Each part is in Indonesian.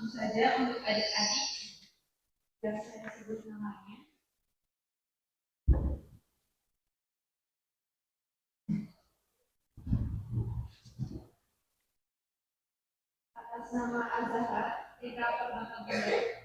langsung saja untuk adik-adik yang saya sebut namanya. Atas nama Azhar, kita perkenalkan dulu.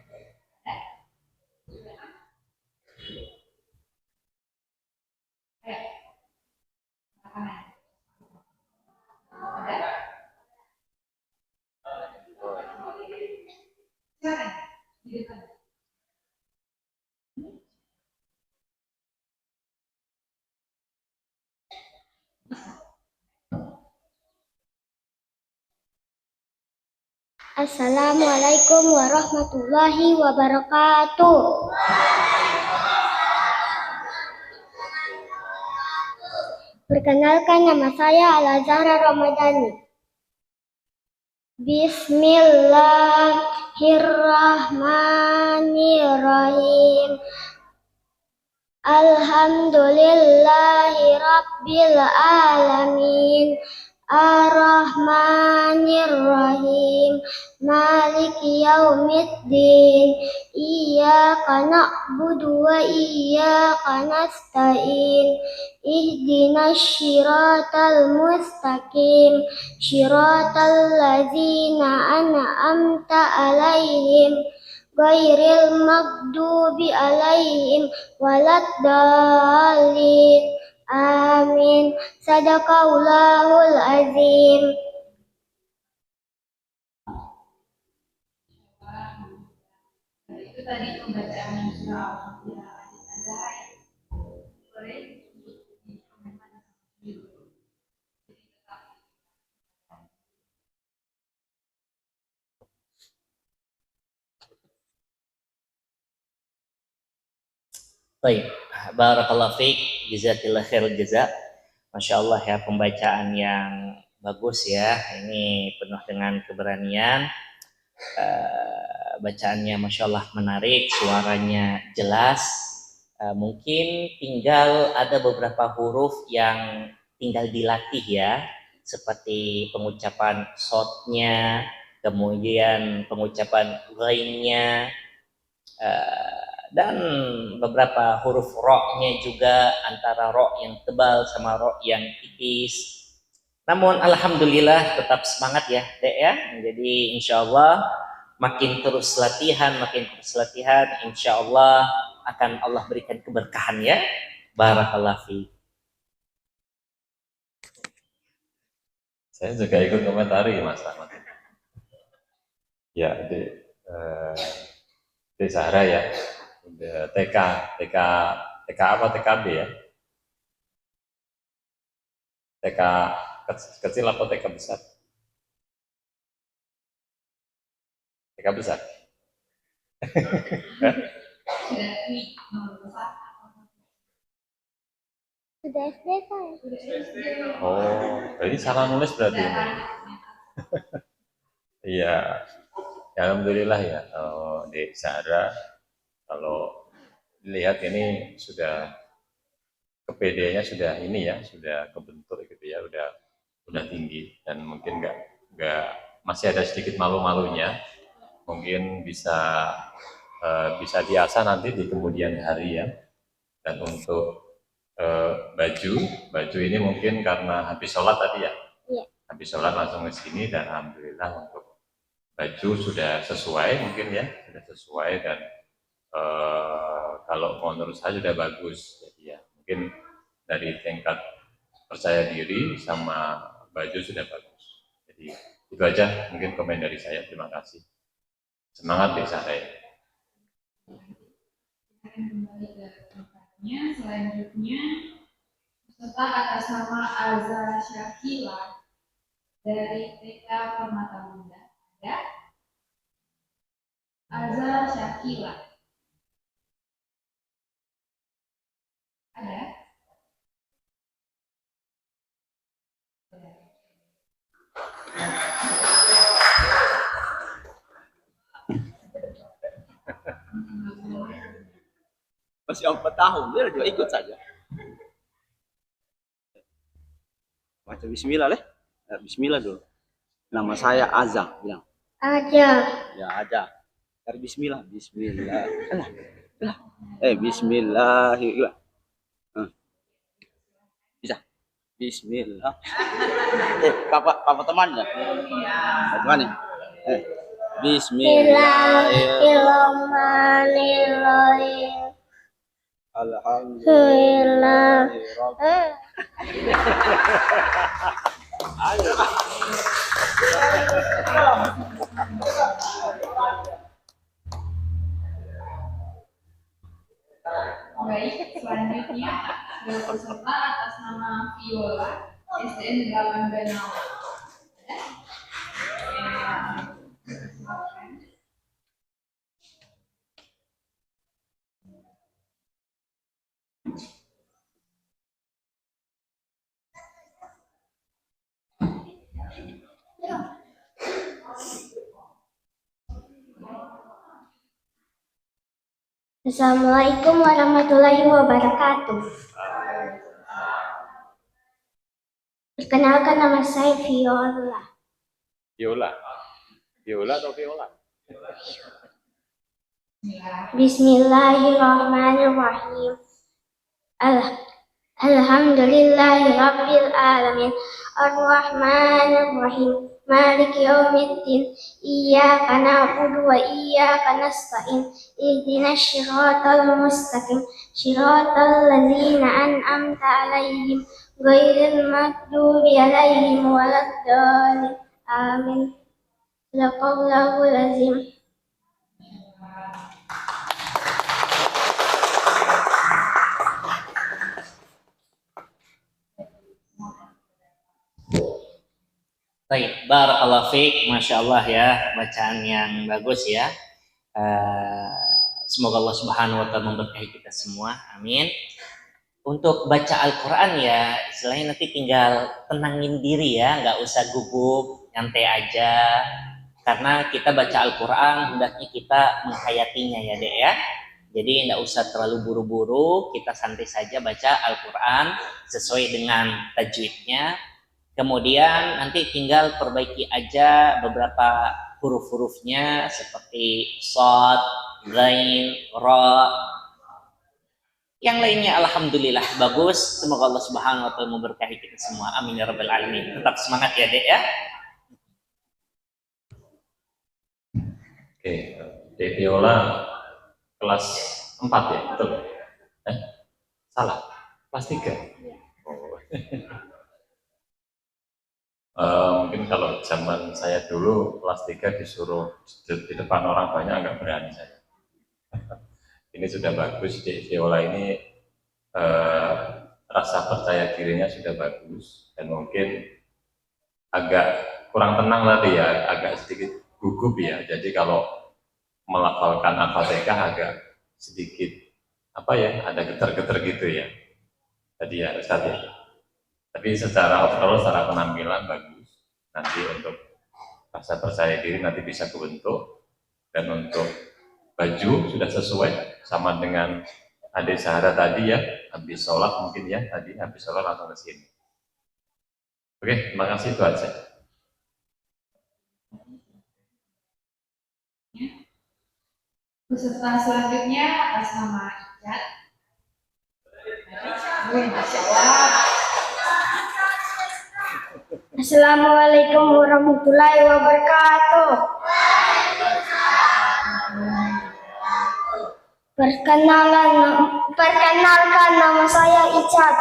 Assalamualaikum warahmatullahi wabarakatuh. Perkenalkan, nama saya Al-Azhara Ramadhani. Bismillahirrahmanirrahim. Alhamdulillahi Rabbil Alamin. Ar-Rahmanir-Rahim. Maliki yaumiddin. Iyyaka na'budu wa iyyaka nasta'in. Ihdinas syiratal mustaqim. Syiratal ladzina an'amta 'alaihim ghairil maghdubi 'alaihim waladdallin. Amin. Sadaqallahul azim. Itu tadi pembacaan surah Al-Azhar. Boleh dikomentar dulu. Baik, barakallahu fiik, jazakillah khairul jaza. Masya Allah ya, pembacaan yang bagus ya. Ini penuh dengan keberanian. Bacaannya Masya Allah menarik, suaranya jelas. Mungkin tinggal ada beberapa huruf yang tinggal dilatih ya, seperti pengucapan shotnya, kemudian pengucapan ghainnya, dan beberapa huruf ro-nya juga, antara ro yang tebal sama ro yang tipis. Namun alhamdulillah tetap semangat ya Dek ya. Jadi insya Allah makin terus latihan, insya Allah akan Allah berikan keberkahan ya. Barakallahu fiik. Saya juga ikut komentari Mas Rahmat. Ya, di Zahra ya. TK apa TKB ya? TK kecil atau TK besar? TK besar. Sudah SD Pak? Oh, berarti salah nulis berarti ini. Iya, ya, alhamdulillah ya. Di Zahra, kalau dilihat ini sudah kepedeannya sudah ini ya, sudah kebentuk gitu ya, udah tinggi, dan mungkin nggak masih ada sedikit malu-malunya, mungkin bisa diasah nanti di kemudian hari ya. Dan untuk baju ini mungkin karena habis sholat tadi ya, habis sholat langsung ke sini, dan alhamdulillah untuk baju sudah sesuai mungkin ya, sudah sesuai, dan kalau menurut saya sudah bagus. Jadi ya mungkin dari tingkat percaya diri sama baju sudah bagus. Jadi itu aja mungkin komen dari saya. Terima kasih. Semangat desa saya. Kembali ke tempatnya. Selanjutnya peserta atas nama Azza Syakila dari TK Permata Bunda. Ya, Azza Syakila. Ada? Masih 4 tahun, dia juga ikut saja. Baca bismillah leh. Bismillah dulu. Nama saya Azza, bilang. Ada. Ya ada. Dari Bismillah, Bismillah. Alah, alah. Bismillahirrahmanirrahim. Bisa. Bismillah. Papa temannya. Temannya. Bismillahirrahmanirrahim. Bismillahirrahmanirrahim. Alhamdulillah. Baik, selanjutnya berpeserta atas nama Viola, SDN 8 Banawa. Assalamualaikum warahmatullahi wabarakatuh. Perkenalkan, nama saya Viola. Viola. Viola atau Viola? Bismillahirrahmanirrahim. Alhamdulillahirabbil alamin. Ar-Rahmanir-Rahim. Maliki yaumiddin. Iyyaka na'budu wa iyyaka nasta'in. Ihdinas shiratal mustaqim. Shiratal ladzina an'amta 'alaihim ghairil maghdubi 'alaihim waladdallin. Amin. Shadaqallahul azim. Baik, barakallahu fiik, masya Allah ya, bacaan yang bagus ya. Semoga Allah Subhanahu Wa Taala memberkahi kita semua, amin. Untuk baca Al-Quran ya, istilahnya nanti tinggal tenangin diri ya, nggak usah gugup, nyantai aja. Karena kita baca Al-Quran, hendaknya kita menghayatinya ya dek ya. Jadi nggak usah terlalu buru-buru, kita santai saja baca Al-Quran sesuai dengan tajwidnya. Kemudian nanti tinggal perbaiki aja beberapa huruf-hurufnya seperti shad, zain, ra. Yang lainnya alhamdulillah bagus. Semoga Allah Subhanahu Wa Taala memberkahi kita semua. Amin ya rabbal alamin. Tetap semangat ya dek ya. Oke, Dek Viola kelas 4 ya, betul? Salah, kelas 3. Oh. Mungkin kalau zaman saya dulu kelas 3 disuruh di depan orang banyak agak berani saya. Ini sudah bagus, Dek Viola ini rasa percaya dirinya sudah bagus dan mungkin agak kurang tenang tadi ya, agak sedikit gugup ya. Jadi kalau melafalkan Al-Fatihah agak sedikit apa ya, ada getar-getar gitu ya. Tadi ya Ustaz ya. Tapi secara overall, secara penampilan bagus. Nanti untuk rasa percaya diri nanti bisa kebentuk. Dan untuk baju sudah sesuai sama dengan adik Sahara tadi ya. Habis sholat mungkin ya, tadi habis sholat langsung ke sini. Oke, terima kasih, itu aja. Peserta selanjutnya atas nama Icat. Masya Allah. Assalamualaikum warahmatullahi wabarakatuh. Perkenalkan, nama saya Icat.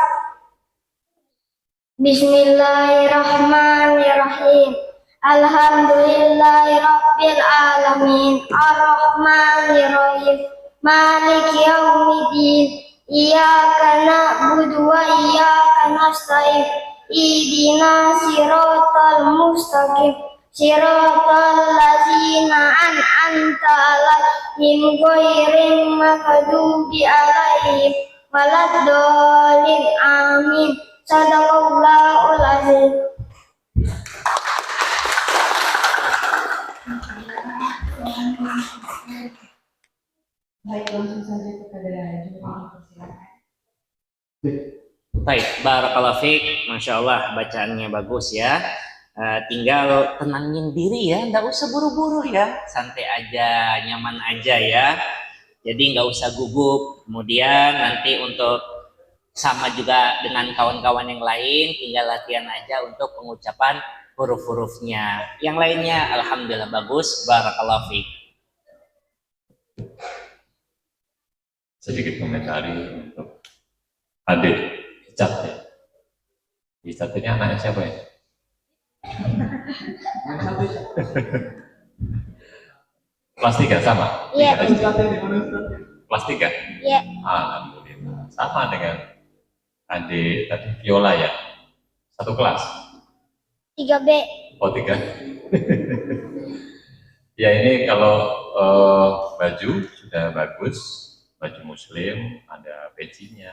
Bismillahirrahmanirrahim. Alhamdulillahirabbil alamin. Ar-Rahmanirrahim. Maliki yaumiddin. Iyyaka na'budu wa iyyaka nasta'in. Ihdinas siratal mustaqim. Siratal ladzina an'amta 'alaihim ghairil maghdubi 'alaihim waladdallin. Amin. Shadaqallahul azim. Baik, langsung saja kepada juri, silakan. Baik, barakallahu fiik, masya Allah bacaannya bagus ya. tinggal tenangin diri ya, nggak usah buru-buru ya, santai aja, nyaman aja ya. Jadi nggak usah gugup. Kemudian nanti untuk sama juga dengan kawan-kawan yang lain, tinggal latihan aja untuk pengucapan huruf-hurufnya. Yang lainnya alhamdulillah bagus, barakallahu fiik. Sedikit komentari untuk adik Icat ya. Icat ini anaknya siapa ya? Kelas 3 sama? Iya. Kelas 3? Iya. Alhamdulillah. Sama dengan adik tadi Viola ya? Satu kelas? 3B. Oh 3. Ya ini kalau baju sudah bagus, baju muslim, ada pecinya,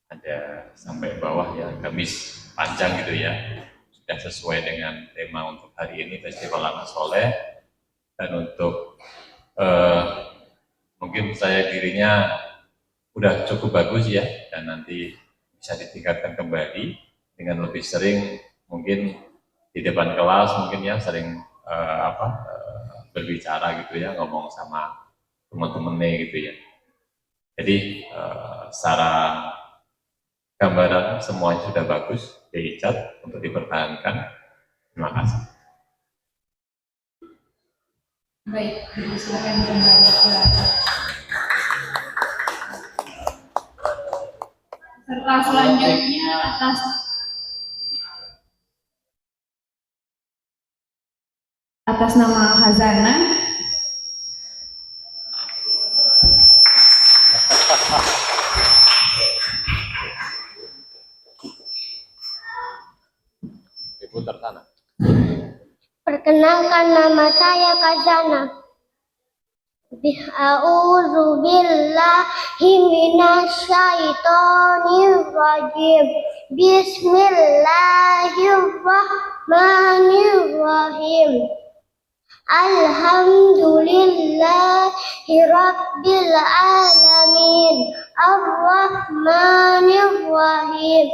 ada sampai bawah ya, gamis panjang gitu ya, sudah sesuai dengan tema untuk hari ini, Festival Anak Soleh. Dan untuk mungkin saya dirinya udah cukup bagus ya, dan nanti bisa ditingkatkan kembali dengan lebih sering mungkin di depan kelas, mungkin ya sering berbicara gitu ya, ngomong sama teman-temannya gitu ya. Jadi secara gambaran semuanya sudah bagus, diicat untuk dipertahankan. Terima kasih. Baik, silakan kembali ke serta selanjutnya atas nama Khazanah. Diputar sana. Perkenalkan, nama saya Khazanah. A'udzu billahi minasyaitonir rajim. Bismillahirrahmanirrahim. Alhamdulillahi rabbil alamin. Ar-Rahmanir-Rahim.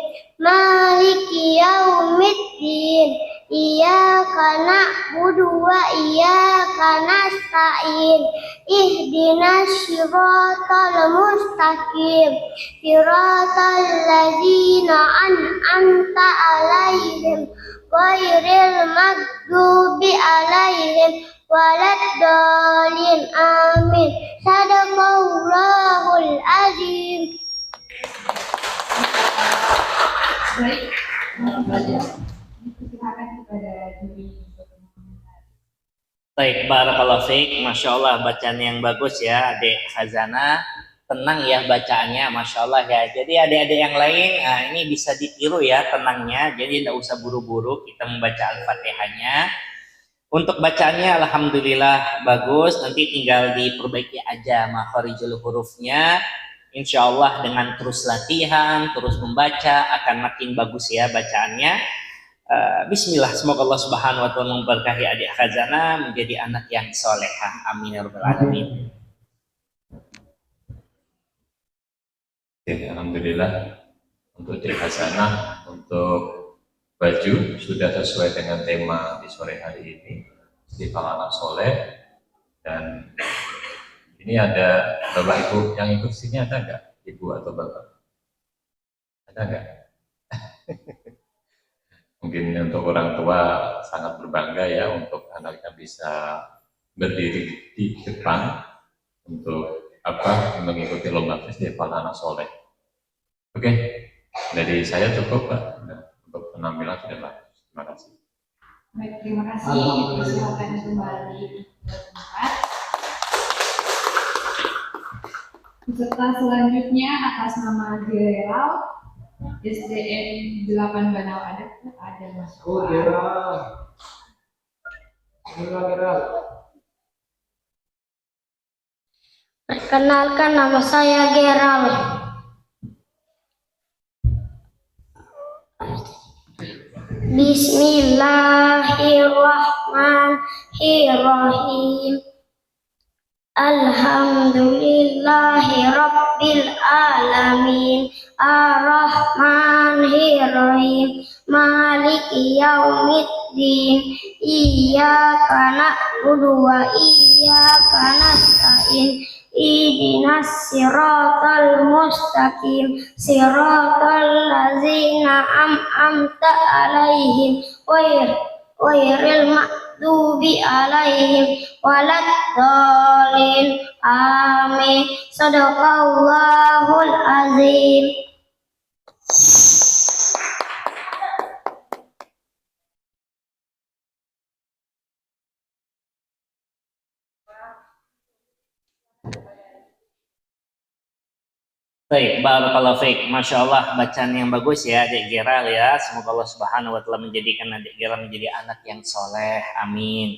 Maliki yaumiddin. Iyyaka na'budu wa iyyaka nasta'in. Ihdinas siratal mustaqim. Siratal ladzina an'amta 'alaihim ghairil maghdubi 'alaihim waladdallin. Amin. Sadaqallahul azim. Baik, silakan kepada juri untuk mengomentari. Baik, barakallahu fiik. Masya Allah bacaan yang bagus ya adik Khazanah. Tenang ya bacaannya, Masya Allah ya. Jadi adik-adik yang lain, ini bisa ditiru ya tenangnya. Jadi tidak usah buru-buru kita membaca Al-Fatihahnya. Untuk bacaannya alhamdulillah bagus. Nanti tinggal diperbaiki aja makharijul hurufnya. Insya Allah dengan terus latihan, terus membaca akan makin bagus ya bacaannya. Bismillah, semoga Allah Subhanahu wa Ta'ala memberkahi adik Khazanah menjadi anak yang solehah. Amin ya rabbal alamin. Alhamdulillah untuk adik Khazanah, untuk baju sudah sesuai dengan tema di sore hari ini, Festival Anak Soleh. Dan ini ada Bapak Ibu yang ikut sini, ada nggak? Ibu atau Bapak? Ada nggak? Mungkin untuk orang tua sangat berbangga ya untuk anaknya bisa berdiri di depan untuk mengikuti lomba Festival Anak Soleh. Oke, dari saya cukup Pak, untuk penampilan sudah bagus. Terima kasih. Baik, terima kasih. Silakan kembali ke tempat. Peserta selanjutnya atas nama Gerald SDN 8 Banau Adat ada Mas. Oh, Gerald. Gerald. Perkenalkan, nama saya Gerald. Bismillahirrahmanirrahim. Alhamdulillahi rabbil alamin. Ar-Rahmanir-Rahim. Maliki yaumiddin. الدين إياك نعبد وإياك نستعين اهدنا الصراط المستقيم صراط الذين أنعمت عليهم غير المغضوب عليهم ولا الضالين آمين صدق الله العظيم. Baik, barakallahu fiik. Masya Allah, bacaan yang bagus ya adik Geral ya. Semoga Allah Subhanahu wa Ta'ala menjadikan adik Geral menjadi anak yang soleh. Amin.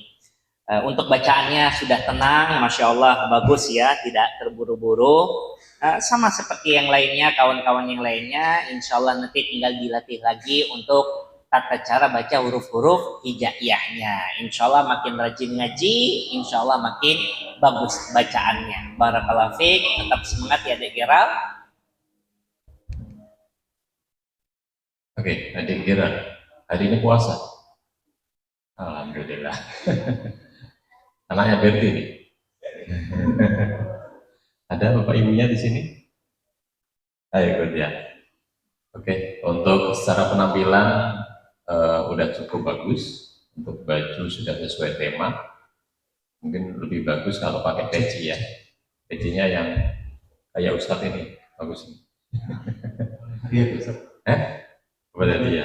Untuk bacaannya sudah tenang, Masya Allah, bagus ya, tidak terburu-buru. Sama seperti yang lainnya, kawan-kawan yang lainnya, insya Allah nanti tinggal dilatih lagi untuk tata cara baca huruf-huruf hijaiyahnya. Insya Allah makin rajin ngaji, insya Allah makin bagus bacaannya. Barakallahu fiik, tetap semangat ya adik Geral. Oke, adik Gira, hari ini puasa. Alhamdulillah. Anaknya Berti nih. Ada bapak ibunya di sini? Ayo ikut ya. Oke, untuk secara penampilan udah cukup bagus. Untuk baju sudah sesuai tema. Mungkin lebih bagus kalau pakai peci ya. Pecinya yang kayak Ustadz ini, bagus nih. Iya, Ustadz. Kepada dia.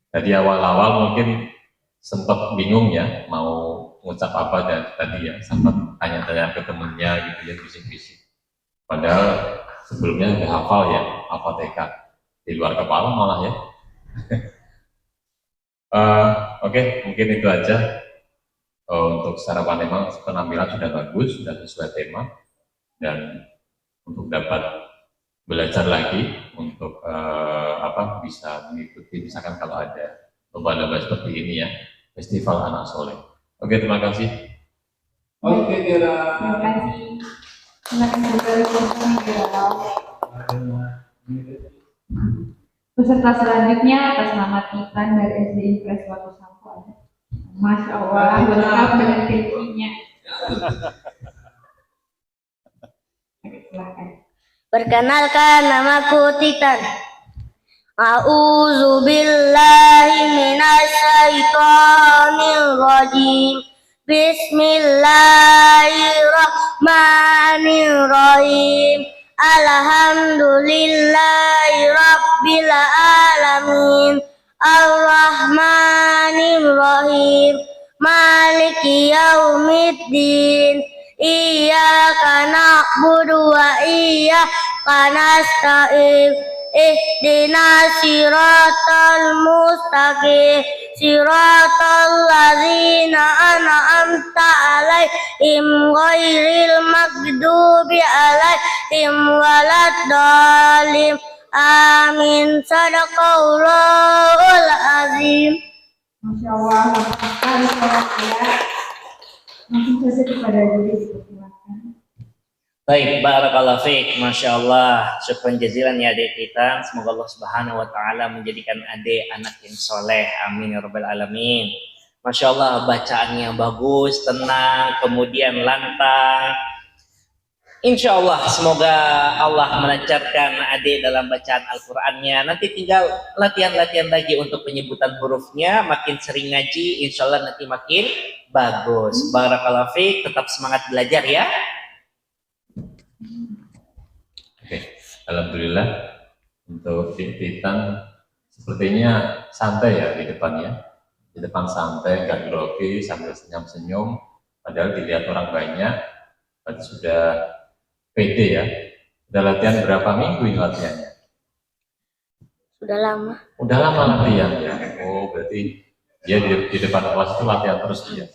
Tadi awal-awal mungkin sempat bingung ya mau ngucap apa dan tadi ya sempat tanya-tanya ke temennya gitu ya bisik-bisik. Padahal sebelumnya udah hafal ya, hafal TK di luar kepala malah ya. Oke, mungkin itu aja. Untuk secara penampilan sudah bagus, sudah sesuai tema dan untuk dapat belajar lagi untuk bisa mengikuti misalkan kalau ada lomba-lomba seperti ini ya, festival anak soleh. Oke, terima kasih. Oke, Gerald. Terima kasih. Silakan dari kursi Gerald. Peserta selanjutnya atas nama Titan dari SD Impres Watu Sampo. Masya Allah, lengkap dengan kencinya. Oke, silakan. Perkenalkan, namaku Titan. A'udzu billahi minasyaitonir rajim. Bismillahirrahmanirrahim. Alhamdulillahi rabbil alamin. Ar-Rahmanir-Rahim. Maliki yaumiddin. Iyyaka na'budu wa iyyaka nasta'in ihdinas siratal mustaqim siratal ladzina an'amta 'alaihim ghairil maghdubi 'alaihim waladdallin amin sadaqallahul azim. Masya Allah, sekali saya. Langsung saja kepada juri dipersilakan. Baik, barakallahu fiik. Masya Allah, syukran jazilan ya adik Titan. Semoga Allah Subhanahu wa Ta'ala menjadikan adik anak yang soleh. Amin ya rabbal alamin. Masya Allah, bacaannya bagus, tenang, kemudian lantang. Insya Allah, semoga Allah melancarkan adik dalam bacaan Al-Qurannya. Nanti tinggal latihan-latihan lagi untuk penyebutan hurufnya. Makin sering ngaji, insya Allah nanti makin bagus. Barakallahu fiik, tetap semangat belajar ya. Oke, alhamdulillah untuk Titan sepertinya santai ya di depannya. Di depan santai, nggak grogi, sambil senyum-senyum. Padahal dilihat orang banyak, berarti sudah pede ya. Udah latihan berapa minggu ini latihannya? Sudah lama. Udah lama latihan ya. Oh, berarti dia di depan kelas itu latihan terus dia.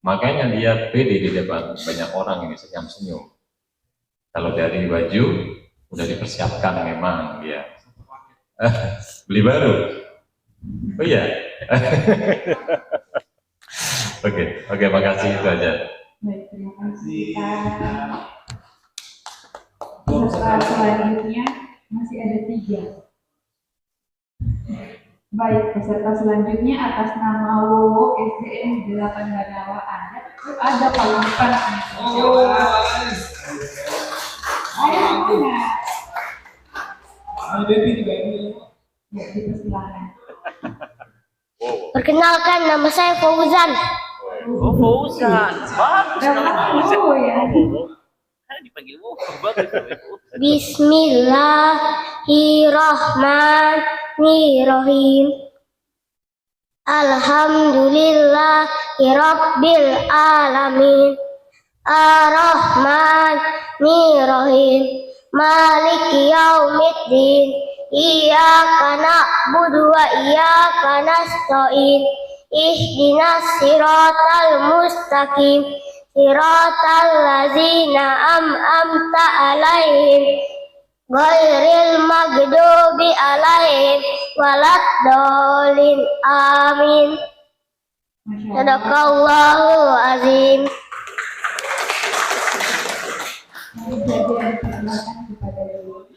Makanya dia pede di depan banyak orang ini senyum-senyum. Kalau dari baju udah dipersiapkan memang dia. Beli baru. Oh iya. Oke, makasih itu aja. Baik, terima kasih. Peserta selanjutnya masih ada 3. Baik, peserta selanjutnya atas nama Wowo SDN 8 Banawa ada Pak Lupan. Ya, dipersilakan. Perkenalkan, nama saya Fauzan. Oh, Fauzan. Bagus namanya Fauzan. Oh ya. Kan dipanggil bagus namanya Fauzan. Bismillahirrahmanirrahim. Alhamdulillahirabbil alamin. Ar-Rahmanir-Rahim. Maliki yaumiddin. Iyyaka na'budu wa iyyaka nasta'in. Ihdinas siratal mustaqim. Siratal ladzina an'amta 'alaihim ghairil maghdubi 'alaihim waladdallin. Amin. Masya Allah. Sadaqallahu azim. Mari belajar dipersilakan kepada Dewi.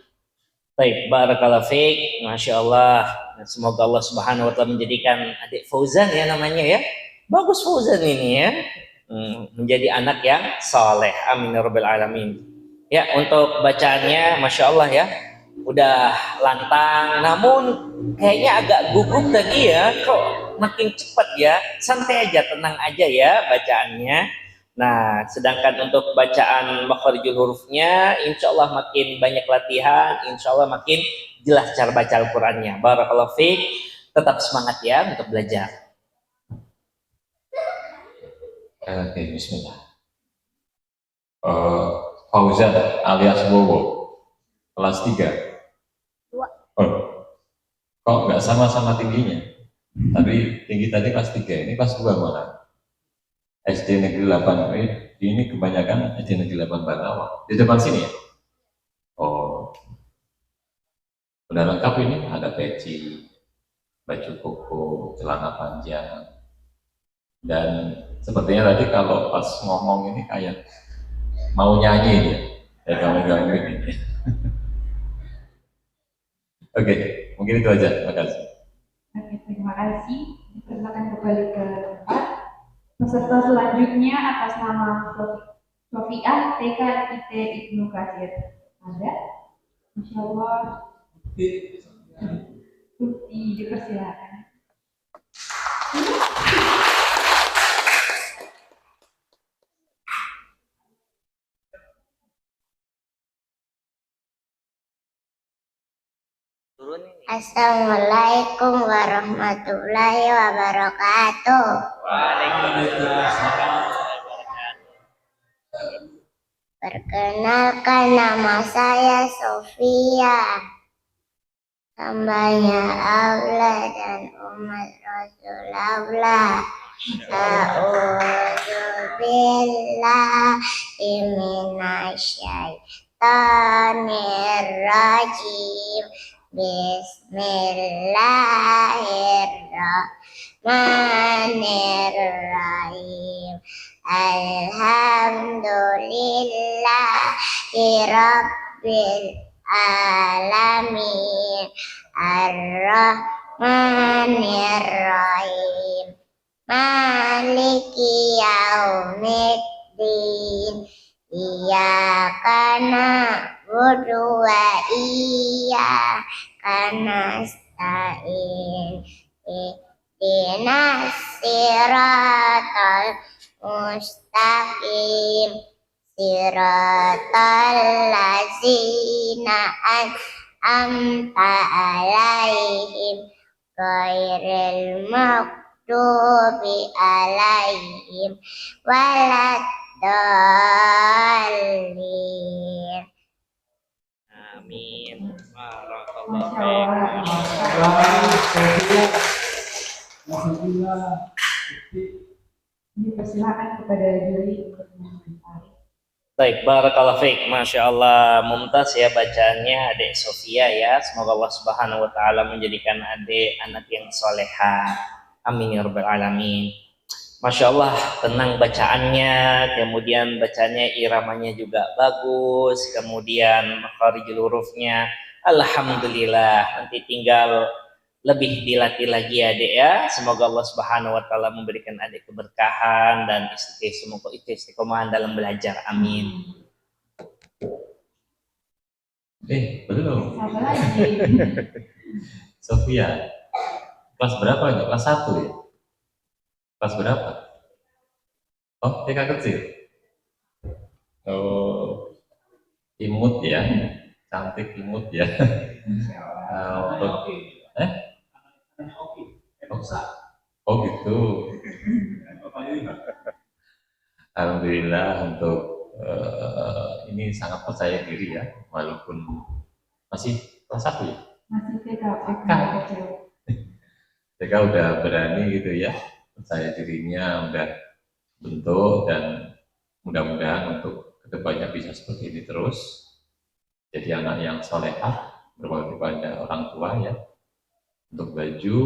Baik, barakallahu fiik. Masya Allah. Semoga Allah Subhanahu wa taala menjadikan adik Fauzan ya namanya ya. Bagus Fauzan ini ya. Menjadi anak yang soleh. Amin ya rabbal alamin. Ya, untuk bacaannya Masya Allah ya. Udah lantang, namun kayaknya agak gugup tadi ya. Kok makin cepat ya. Santai aja, tenang aja ya bacaannya. Nah, sedangkan untuk bacaan makharijul hurufnya, insya Allah makin banyak latihan, insya Allah makin jelas cara baca Al-Qurannya. Barakallahu fiik. Tetap semangat ya untuk belajar. Oke, bismillah. Fauzan alias Wowo, kelas 3. Oh, kok nggak sama-sama tingginya? Tapi tinggi tadi kelas 3, ini kelas 2 malah. SD Negeri 8, ini kebanyakan SD Negeri 8 Banawa. Di depan sini ya? Oh, udah lengkap ini, ada peci, baju koko, celana panjang. Dan sepertinya tadi kalau pas ngomong ini kayak mau nyanyi dia, ya kamu ini. Oke, mungkin itu aja. Terima kasih. Oke, terima kasih. Silakan kembali ke tempat. Peserta selanjutnya atas nama Sofiah TK IT Ibnu Katsir. Ada? Masya Allah. Bukti, dipersilakan. Turun ini. Assalamualaikum warahmatullahi wabarakatuh. Perkenalkan, nama saya Sofia, hambanya Allah dan umat Rasulullah. A'udzubillahi minasyaitonirrajim. Bismillahirrahmanirrahim. Alhamdulillahirabbil alamin. Ar-Rahmanir-Rahim. Maliki yaumiddin. Iyyaka na'budu wa iyyaka nasta'in. Ihdinas siratal mustaqim. Siratal ladzina an'amta 'alaihim ghairil maghdubi 'alaihim waladdallin. Amin. Dipersilakan kepada Dewi untuk menyampaikan. Baik, barakallahu fiik. Masya Allah, mumtaz ya bacaannya adik Sofia ya. Semoga Allah Subhanahu wa taala menjadikan adik anak yang soleha. Amin ya rabbal alamin. Masya Allah, tenang bacaannya, kemudian bacaannya iramanya juga bagus, kemudian makharijul hurufnya alhamdulillah. Nanti tinggal lebih dilatih lagi ya adik ya. Semoga Allah Subhanahu wa taala memberikan adik keberkahan dan istiqomahan dalam belajar. Amin. Belum. Siapa lagi? Sofia, kelas berapa ini? Kelas 1 ya? Kelas berapa? Oh, TK kecil. Oh, imut ya, cantik imut ya. Untuk, oh gitu. Alhamdulillah untuk ini sangat percaya diri ya, walaupun masih kelas 1 ya. Masih TK kecil. TK udah berani gitu ya, percaya dirinya udah bentuk, dan mudah-mudahan untuk kedepannya bisa seperti ini terus. Jadi anak yang solehah, berbakti kepada orang tua ya. Untuk baju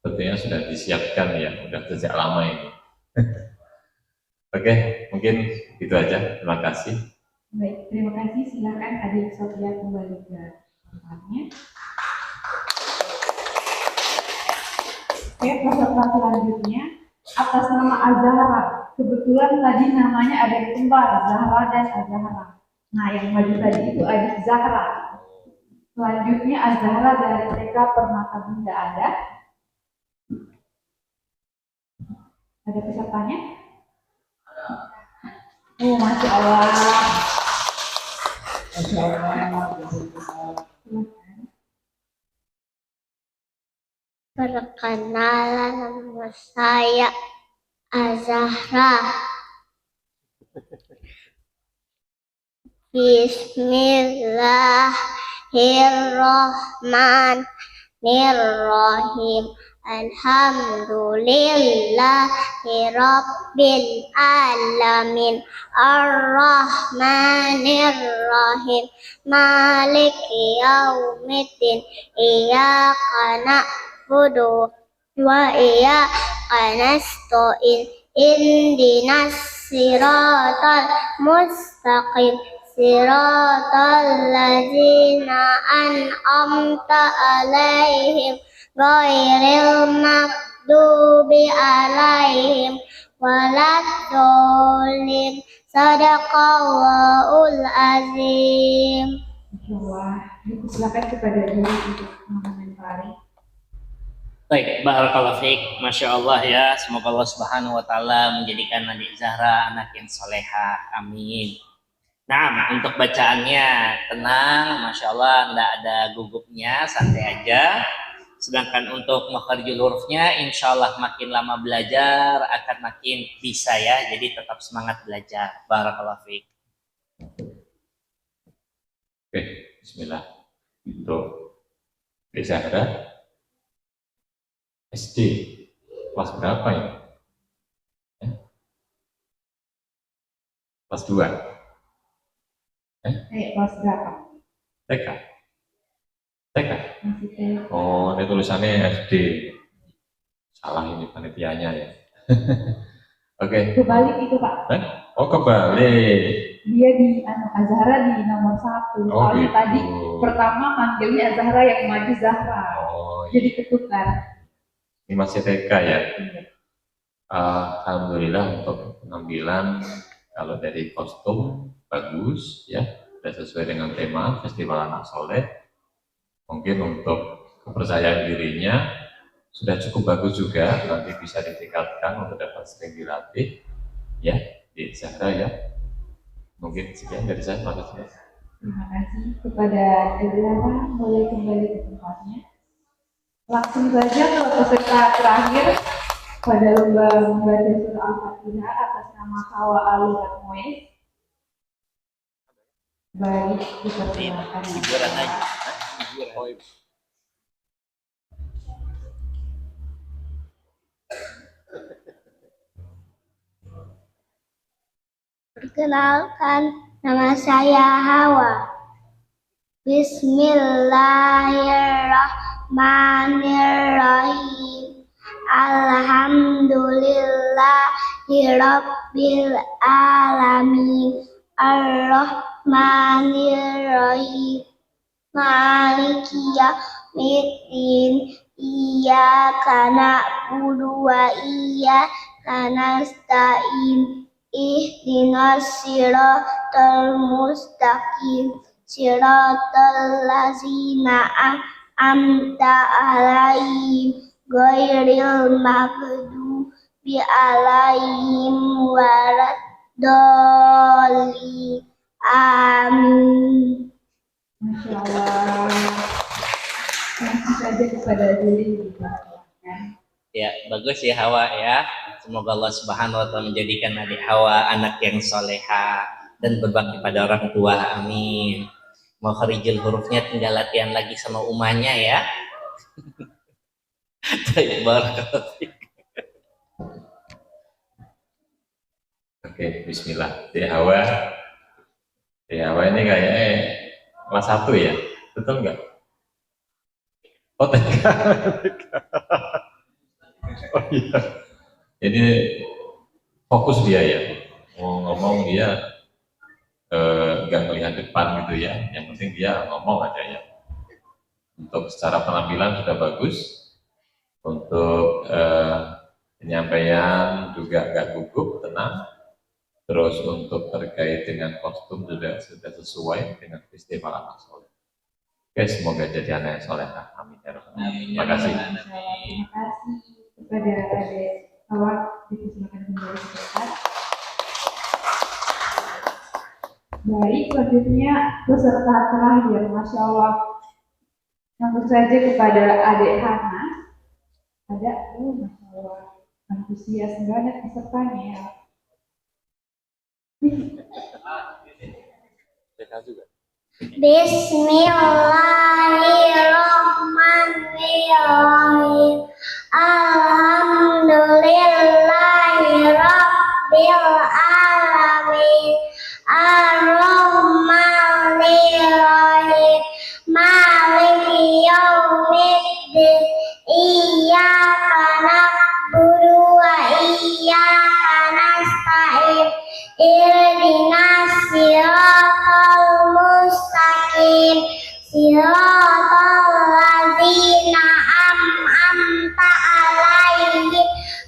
tentunya sudah disiapkan ya, udah sejak lama ini. Oke, mungkin itu aja. Terima kasih. Baik, terima kasih. Silakan adik Sofia kembali ke tempatnya. Oke, peserta selanjutnya atas nama Azahra. Kebetulan tadi namanya ada yang kembar, Zahra dan Azahra. Nah, yang maju tadi itu adik Zahra. Selanjutnya Azahra dari TK Permata Bunda ada. Ada pesertanya? Oh, Masya Allah. Masya Allah. Perkenalan, nama saya Azahra. Bismillahirrahmanirrahim. Alhamdulillahirabbil alamin. Ar-Rahmanir-Rahim. Maliki yaumiddin. Iyyaka na'budu wa iyyaka nasta'in. Ihdinas siratal mustaqim. Siratal ladzina an'amta alaihim ghairil maghdubi alaihim waladdallin. Sadaqallahul azim. Masya Allah. Silakan kepada guru untuk mengomentari. Baik, barakallahu fiik. Masya Allah ya. Semoga Allah Subhanahu wa taala menjadikan adik Zahra anak yang soleha. Amin. Nah, untuk bacaannya tenang, Masya Allah, tidak ada gugupnya, santai aja. Sedangkan untuk makharijul hurufnya, insya Allah makin lama belajar akan makin bisa ya. Jadi tetap semangat belajar. Barakallahu fiik. Oke, bismillah. Untuk Zahra SD kelas berapa ya? Kelas 2. Kelas berapa? TK. TK. Masih TK. Oh, ini tulisannya SD. Salah ini panitianya ya. Oke. Kebalik itu Pak. Oh, kebalik. Dia di Azahra di nomor 1. Oh, Soalnya gitu. tadi pertama manggilnya Azahra, yang maju Zahra. Oh, Jadi ketukar. ini masih TK ya. Iya. Alhamdulillah untuk penampilan kalau dari kostum bagus ya, sudah sesuai dengan tema Festival Anak Soleh. Mungkin untuk kepercayaan dirinya sudah cukup bagus juga, nanti bisa ditingkatkan untuk dapat sering dilatih ya di Zahra ya. Mungkin sekian dari saya, terima kasih. Terima kasih kepada Azahra, boleh kembali ke tempatnya. Langsung saja ke peserta terakhir pada lomba membaca surah Al-Fatihah atas nama Hawa Al-Ratmoes. Baik, dipersilakan. Hiburan aja. Perkenalkan, nama saya Hawa. Bismillahirrahmanirrahim. Alhamdulillahirabbil alamin. Ar-Rahmanirrahim. Maliki yaumiddin iyyaka na'budu wa iyyaka nasta'in ihdinas siratal mustaqim siratal ladzina an'amta 'alaihim ghairil maghdubi 'alaihim waladdallin. Amin. Masya Allah. Langsung saja kepada diri dipersilakan. Ya, bagus ya Hawa ya. Semoga Allah Subhanahu wa taala menjadikan adik Hawa anak yang soleha dan berbakti pada orang tua. Amin. Mau kharijul hurufnya tinggal latihan lagi sama umahnya ya. Barakallahu fiik. Oke, bismillah. Dek Hawa. Dek Hawa ini kayaknya kelas 1 ya? Betul nggak? Oh, TK. Oh iya. Jadi fokus dia ya. Mau ngomong dia nggak melihat depan gitu ya. Yang penting dia ngomong aja ya. Untuk secara penampilan sudah bagus. Untuk penyampaian juga nggak gugup, tenang. Terus untuk terkait dengan kostum sudah sesuai dengan festival anak soleh. Oke, semoga jadi anak yang soleh. Amin ya Rabbal alamin. Terima kasih. Terima kasih kepada adik Hawa. Dipersilakan kembali sebentar. Baik, selanjutnya peserta terakhir, Masya Allah. Langsung saja kepada adik Hana. Ada, Masya Allah, antusias banget pesertanya ya. Bismillahirrahmanirrahim. Alhamdulillahirabbil alamin. Ar-Rahmanir-Rahim. Maliki yaumiddin. Iyyaka na'budu wa iyyaka nasta'in. Ihdinas siratal mustaqim siratal ladzina an'amta 'alaihim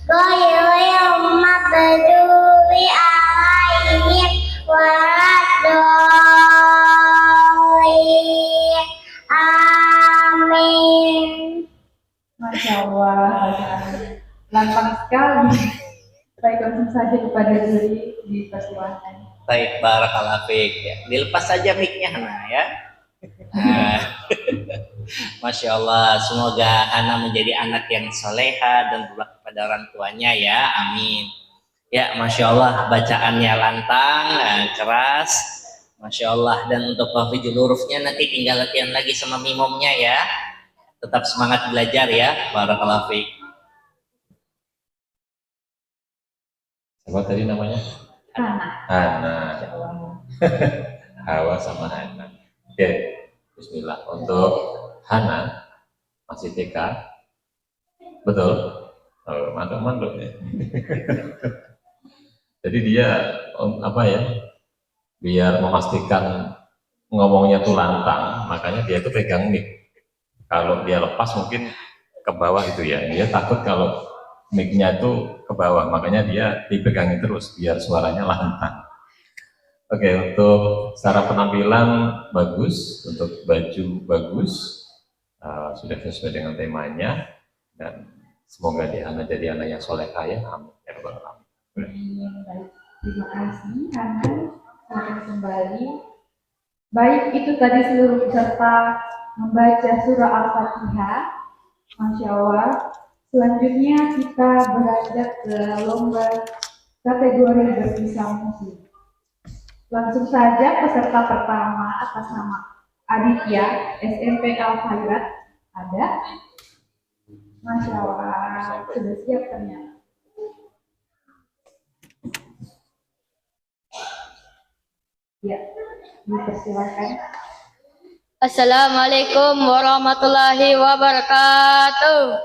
ghairil maghdubi 'alaihim waladdallin. Amin. Masya Allah, lantang sekali. Baik, langsung saja kepada diri dipersilakan. Baik, barakallahu fiik ya. Dilepas saja mic-nya Hana ya. Nah, Masya Allah, semoga Hana menjadi anak yang soleha dan berbakti pada orang tuanya ya. Amin. Ya, Masya Allah, bacaannya lantang, keras. Masya Allah, dan untuk hafizul hurufnya nanti tinggal latihan lagi sama mimomnya ya. Tetap semangat belajar ya. Barakallahu fiik. Siapa tadi namanya? Hana. Hana. Masya Allah. Hawa sama Hana. Oke, bismillah. Untuk Hana masih TK. Betul? Oh, mantap ya. Jadi dia apa ya? Biar memastikan ngomongnya tuh lantang, makanya dia tuh pegang mic. Kalau dia lepas mungkin ke bawah gitu ya. Dia takut kalau mic-nya tuh ke bawah, makanya dia dipegangin terus biar suaranya lantang. Oke, untuk secara penampilan bagus, untuk baju bagus, sudah sesuai dengan temanya, dan semoga dia jadi anak yang solehah ya. Amin ya rabbal alamin. Baik, terima kasih Hana. Sampai kembali. Baik, itu tadi seluruh peserta membaca surah Al-Fatihah. Masya Allah. Selanjutnya kita beranjak ke lomba kategori berbisa musik. Langsung saja peserta pertama atas nama Aditya SMP Al Khairat ada. Masya Allah, sudah siap ternyata. Ya, dipersilakan. Assalamualaikum warahmatullahi wabarakatuh.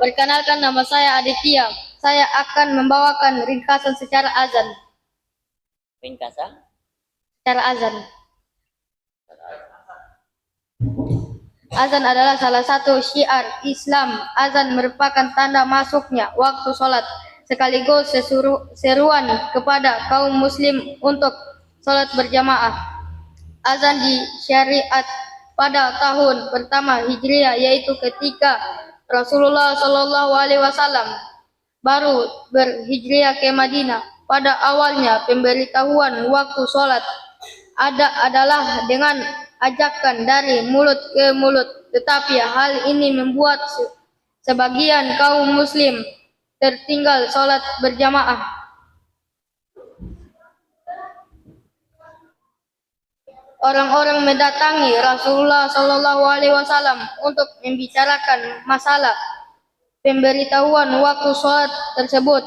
Perkenalkan, nama saya Aditya. Saya akan membawakan ringkasan secara azan. Ringkasan? Secara azan. Azan adalah salah satu syiar Islam. Azan merupakan tanda masuknya waktu sholat, sekaligus seruan kepada kaum muslim untuk sholat berjamaah. Azan disyariat pada tahun pertama Hijriah, yaitu ketika Rasulullah Shallallahu Alaihi Wasallam baru berhijrah ke Madinah. Pada awalnya pemberitahuan waktu sholat adalah dengan ajakan dari mulut ke mulut, tetapi hal ini membuat sebagian kaum muslim tertinggal sholat berjamaah. Orang-orang mendatangi Rasulullah Shallallahu Alaihi Wasallam untuk membicarakan masalah pemberitahuan waktu sholat tersebut.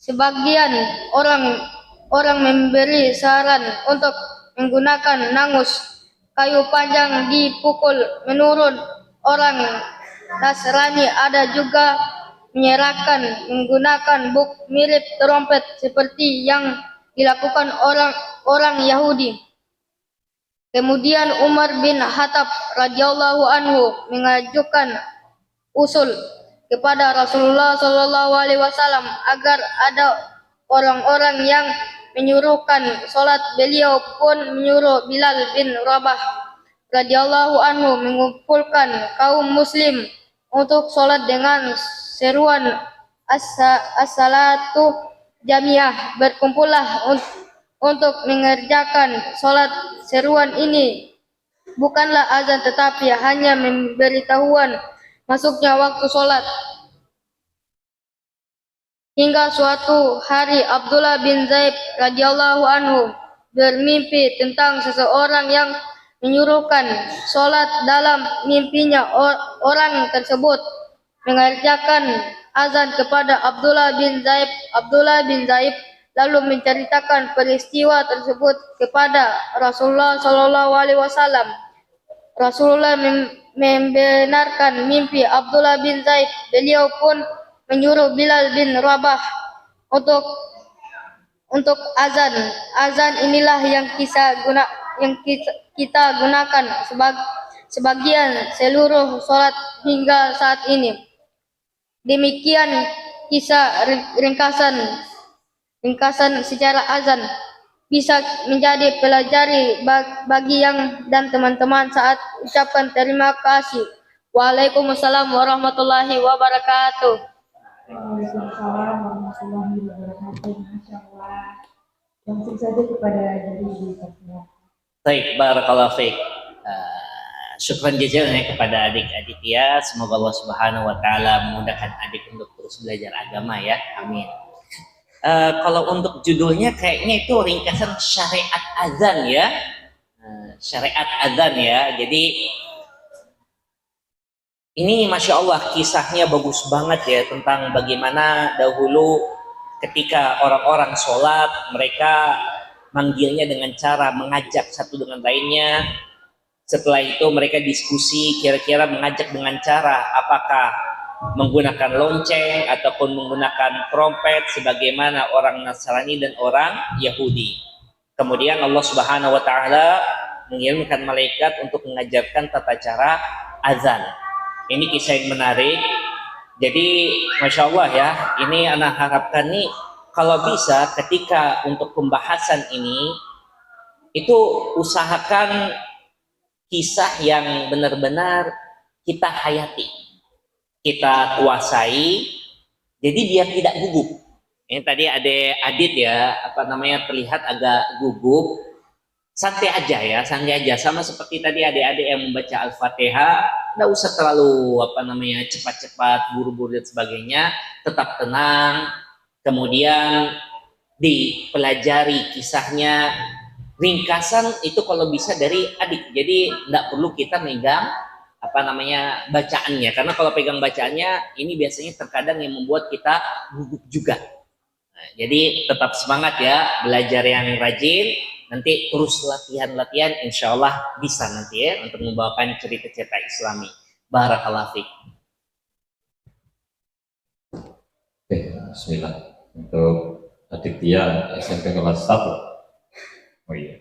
Sebagian orang memberi saran untuk menggunakan nangus kayu panjang dipukul menurun orang Nasrani. Ada juga menyerahkan menggunakan buk mirip trompet seperti yang dilakukan orang Yahudi. Kemudian Umar bin Khattab radhiyallahu anhu mengajukan usul kepada Rasulullah Shallallahu Alaihi Wasallam agar ada orang-orang yang menyuruhkan sholat. Beliau pun menyuruh Bilal bin Rabah radhiyallahu anhu mengumpulkan kaum muslim untuk sholat dengan seruan as-salatu jamiah. Berkumpullah untuk mengerjakan sholat. Seruan ini bukanlah azan, tetapi hanya memberitahuan masuknya waktu sholat. Hingga suatu hari Abdullah bin Zaid radhiyallahu anhu bermimpi tentang seseorang yang menyuruhkan sholat. Dalam mimpinya orang tersebut mengerjakan azan kepada Abdullah bin Zaid. Abdullah bin Zaid lalu menceritakan peristiwa tersebut kepada Rasulullah Shallallahu Alaihi Wasallam. Rasulullah membenarkan mimpi Abdullah bin Zaid. Beliau pun menyuruh Bilal bin Rabah untuk azan. Azan inilah yang kita gunakan sebagian seluruh sholat hingga saat ini. Demikian kisah ringkasan secara azan bisa menjadi pelajari bagi yang dan teman-teman saat ucapkan terima kasih. Waalaikumsalam warahmatullahi wabarakatuh. Waalaikumsalam warahmatullahi wabarakatuh. Masya Allah. Langsung saja kepada dari Bapak. Baik, barakallahu fiik. Syukran jazilan ya kepada adik-adik ya. Semoga Allah Subhanahu wa taala memudahkan adik untuk terus belajar agama ya. Amin. Kalau untuk judulnya kayaknya itu ringkasan syariat azan ya. Syariat azan ya. Jadi ini Masya Allah kisahnya bagus banget ya tentang bagaimana dahulu ketika orang-orang sholat mereka manggilnya dengan cara mengajak satu dengan lainnya. Setelah itu mereka diskusi kira-kira mengajak dengan cara apakah menggunakan lonceng ataupun menggunakan trompet sebagaimana orang Nasrani dan orang Yahudi. Kemudian Allah Subhanahu wa taala mengirimkan malaikat untuk mengajarkan tata cara azan. Ini kisah yang menarik. Jadi Masya Allah ya, ini anak harapkan nih kalau bisa ketika untuk pembahasan ini itu usahakan kisah yang benar-benar kita hayati, kita kuasai, jadi biar tidak gugup. Ini tadi ada Adit ya, terlihat agak gugup. Santai aja ya, santai aja. Sama seperti tadi adik-adik yang membaca Al-Fatihah, nggak usah terlalu cepat-cepat, buru-buru dan sebagainya. Tetap tenang. Kemudian dipelajari kisahnya. Ringkasan itu kalau bisa dari adik. Jadi nggak perlu kita megang bacaannya, karena kalau pegang bacaannya ini biasanya terkadang yang membuat kita gugup juga. Nah, jadi tetap semangat ya, belajar yang rajin, nanti terus latihan insya Allah bisa nanti ya untuk membawakan cerita-cerita Islami. Barakallahu fiik. Oke, bismillah. Untuk adik Tia SMP kelas 1. Oh iya.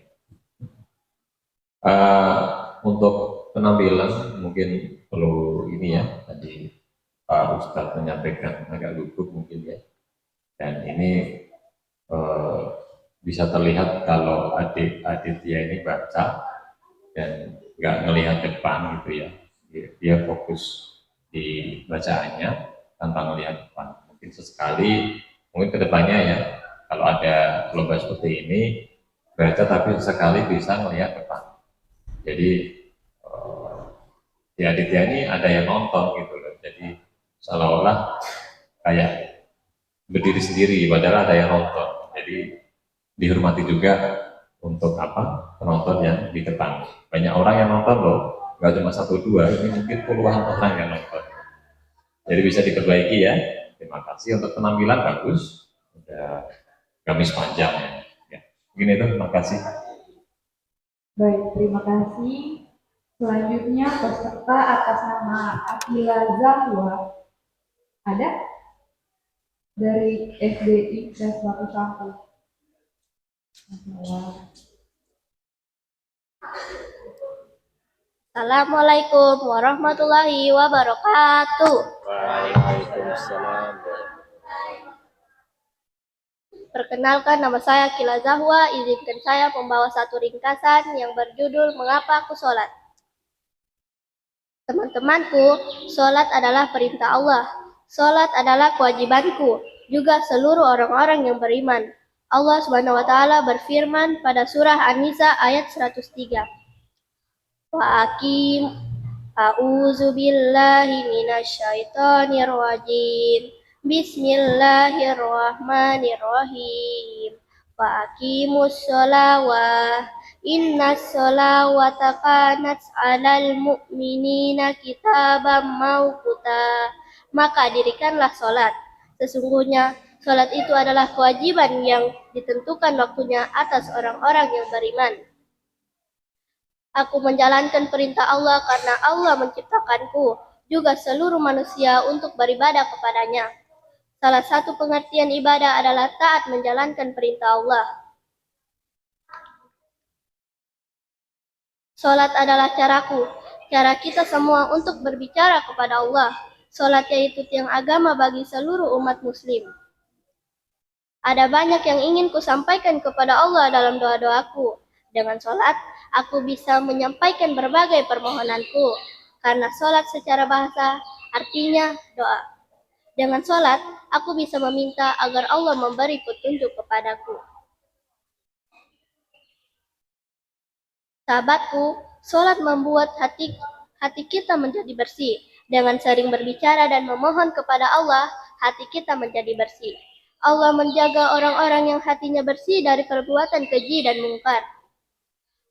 Untuk penampilan mungkin perlu ini ya, tadi Pak Ustadz menyampaikan agak gugup mungkin ya. Dan ini eh, bisa terlihat kalau adik Aditya ini baca dan nggak ngelihat depan gitu ya. Dia fokus di bacaannya tanpa ngelihat depan. Mungkin sesekali, mungkin kedepannya ya, kalau ada lomba seperti ini, baca tapi sekali bisa melihat depan. Jadi di Aditya ini ada yang nonton gitu loh. Jadi seolah-olah kayak berdiri sendiri, padahal ada yang nonton. Jadi dihormati juga untuk apa penonton yang di depan. Banyak orang yang nonton loh, nggak cuma satu dua, ini mungkin puluhan orang yang nonton. Jadi bisa diperbaiki ya. Terima kasih untuk penampilan bagus, udah gamis panjang ya. Mungkin itu, terima kasih. Baik, terima kasih. Selanjutnya peserta atas nama Akila Zahwa. Ada? Dari SDI dan suatu kampus. Assalamualaikum warahmatullahi wabarakatuh. Waalaikumsalam. Perkenalkan, nama saya Akila Zahwa. Izinkan saya membawa satu ringkasan yang berjudul Mengapa Aku Sholat. Teman-temanku, sholat adalah perintah Allah. Sholat adalah kewajibanku, juga seluruh orang-orang yang beriman. Allah Subhanahu wa taala berfirman pada surah An-Nisa ayat 103. Wa aqim a'udzu billahi minasyaitonir rajim. Bismillahirrahmanirrahim. Wa aqimus sholawah. Innas sholawata kanat 'alal mu'minina kitaban mauquta. Maka dirikanlah sholat. Sesungguhnya sholat itu adalah kewajiban yang ditentukan waktunya atas orang-orang yang beriman. Aku menjalankan perintah Allah karena Allah menciptakanku, juga seluruh manusia untuk beribadah kepadanya. Salah satu pengertian ibadah adalah taat menjalankan perintah Allah. Sholat adalah caraku, cara kita semua untuk berbicara kepada Allah. Sholat yaitu tiang agama bagi seluruh umat muslim. Ada banyak yang ingin kusampaikan kepada Allah dalam doa-doaku. Dengan sholat, aku bisa menyampaikan berbagai permohonanku. Karena sholat secara bahasa artinya doa. Dengan sholat, aku bisa meminta agar Allah memberi petunjuk kepadaku. Sahabatku, sholat membuat hati kita menjadi bersih. Dengan sering berbicara dan memohon kepada Allah, hati kita menjadi bersih. Allah menjaga orang-orang yang hatinya bersih dari perbuatan keji dan mungkar.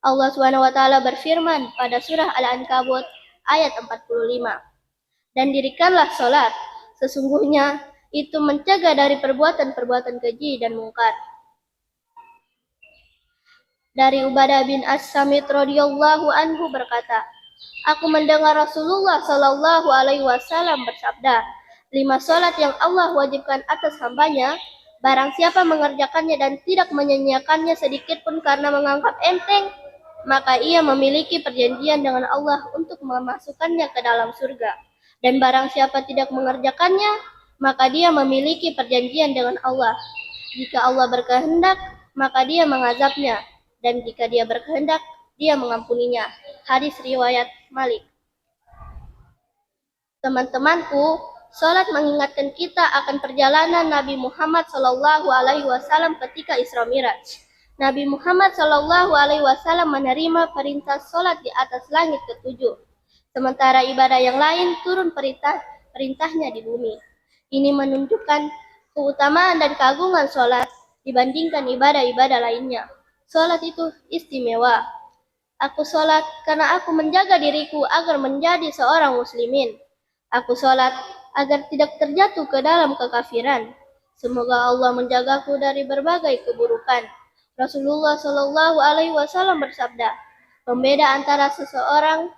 Allah Subhanahu wa taala berfirman pada surah Al-Ankabut ayat 45. Dan dirikanlah sholat, sesungguhnya itu mencegah dari perbuatan-perbuatan keji dan mungkar. Dari Ubadah bin As-Samit radhiyallahu anhu berkata, aku mendengar Rasulullah Shallallahu alaihi wasallam bersabda, 5 sholat yang Allah wajibkan atas hambanya, barang siapa mengerjakannya dan tidak menyanyiakannya sedikit pun karena menganggap enteng, maka ia memiliki perjanjian dengan Allah untuk memasukkannya ke dalam surga. Dan barang siapa tidak mengerjakannya, maka dia memiliki perjanjian dengan Allah. Jika Allah berkehendak, maka dia mengazabnya. Dan jika dia berkehendak, dia mengampuninya. Hadis riwayat Malik. Teman-temanku, sholat mengingatkan kita akan perjalanan Nabi Muhammad SAW ketika Isra Miraj. Nabi Muhammad SAW menerima perintah sholat di atas langit ketujuh. Sementara ibadah yang lain turun perintahnya di bumi. Ini menunjukkan keutamaan dan keagungan sholat dibandingkan ibadah-ibadah lainnya. Sholat itu istimewa. Aku sholat karena aku menjaga diriku agar menjadi seorang muslimin. Aku sholat agar tidak terjatuh ke dalam kekafiran. Semoga Allah menjagaku dari berbagai keburukan. Rasulullah Shallallahu alaihi wasallam bersabda, pembeda antara seseorang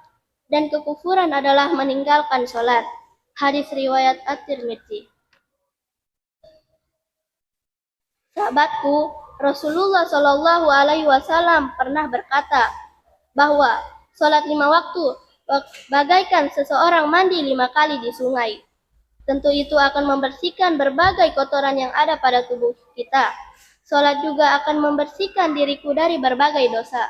dan kekufuran adalah meninggalkan sholat. Hadis riwayat At-Tirmidzi. Sahabatku, Rasulullah Shallallahu alaihi wasallam pernah berkata bahwa sholat 5 waktu bagaikan seseorang mandi 5 kali di sungai. Tentu itu akan membersihkan berbagai kotoran yang ada pada tubuh kita. Sholat juga akan membersihkan diriku dari berbagai dosa.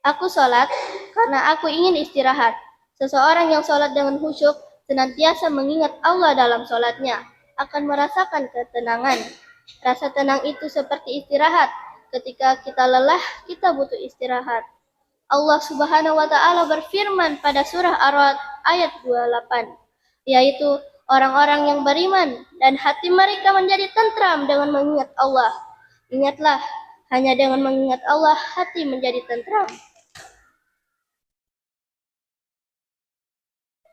Aku sholat karena aku ingin istirahat. Seseorang yang sholat dengan khusyuk senantiasa mengingat Allah dalam sholatnya, akan merasakan ketenangan. Rasa tenang itu seperti istirahat. Ketika kita lelah, kita butuh istirahat. Allah Subhanahu wa Ta'ala berfirman pada surah Ar-Ra'd ayat 28, yaitu orang-orang yang beriman dan hati mereka menjadi tentram dengan mengingat Allah. Ingatlah, hanya dengan mengingat Allah hati menjadi tentram.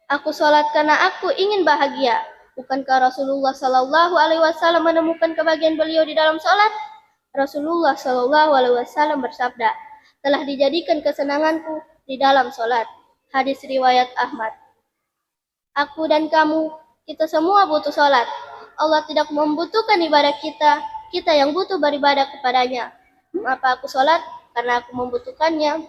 Aku sholat karena aku ingin bahagia. Bukankah Rasulullah Shallallahu Alaihi Wasallam menemukan kebahagiaan beliau di dalam sholat? Rasulullah Shallallahu Alaihi Wasallam bersabda, telah dijadikan kesenanganku di dalam sholat. Hadis riwayat Ahmad. Aku dan kamu, kita semua butuh sholat. Allah tidak membutuhkan ibadah kita, kita yang butuh beribadah kepadanya. Mengapa aku sholat? Karena aku membutuhkannya.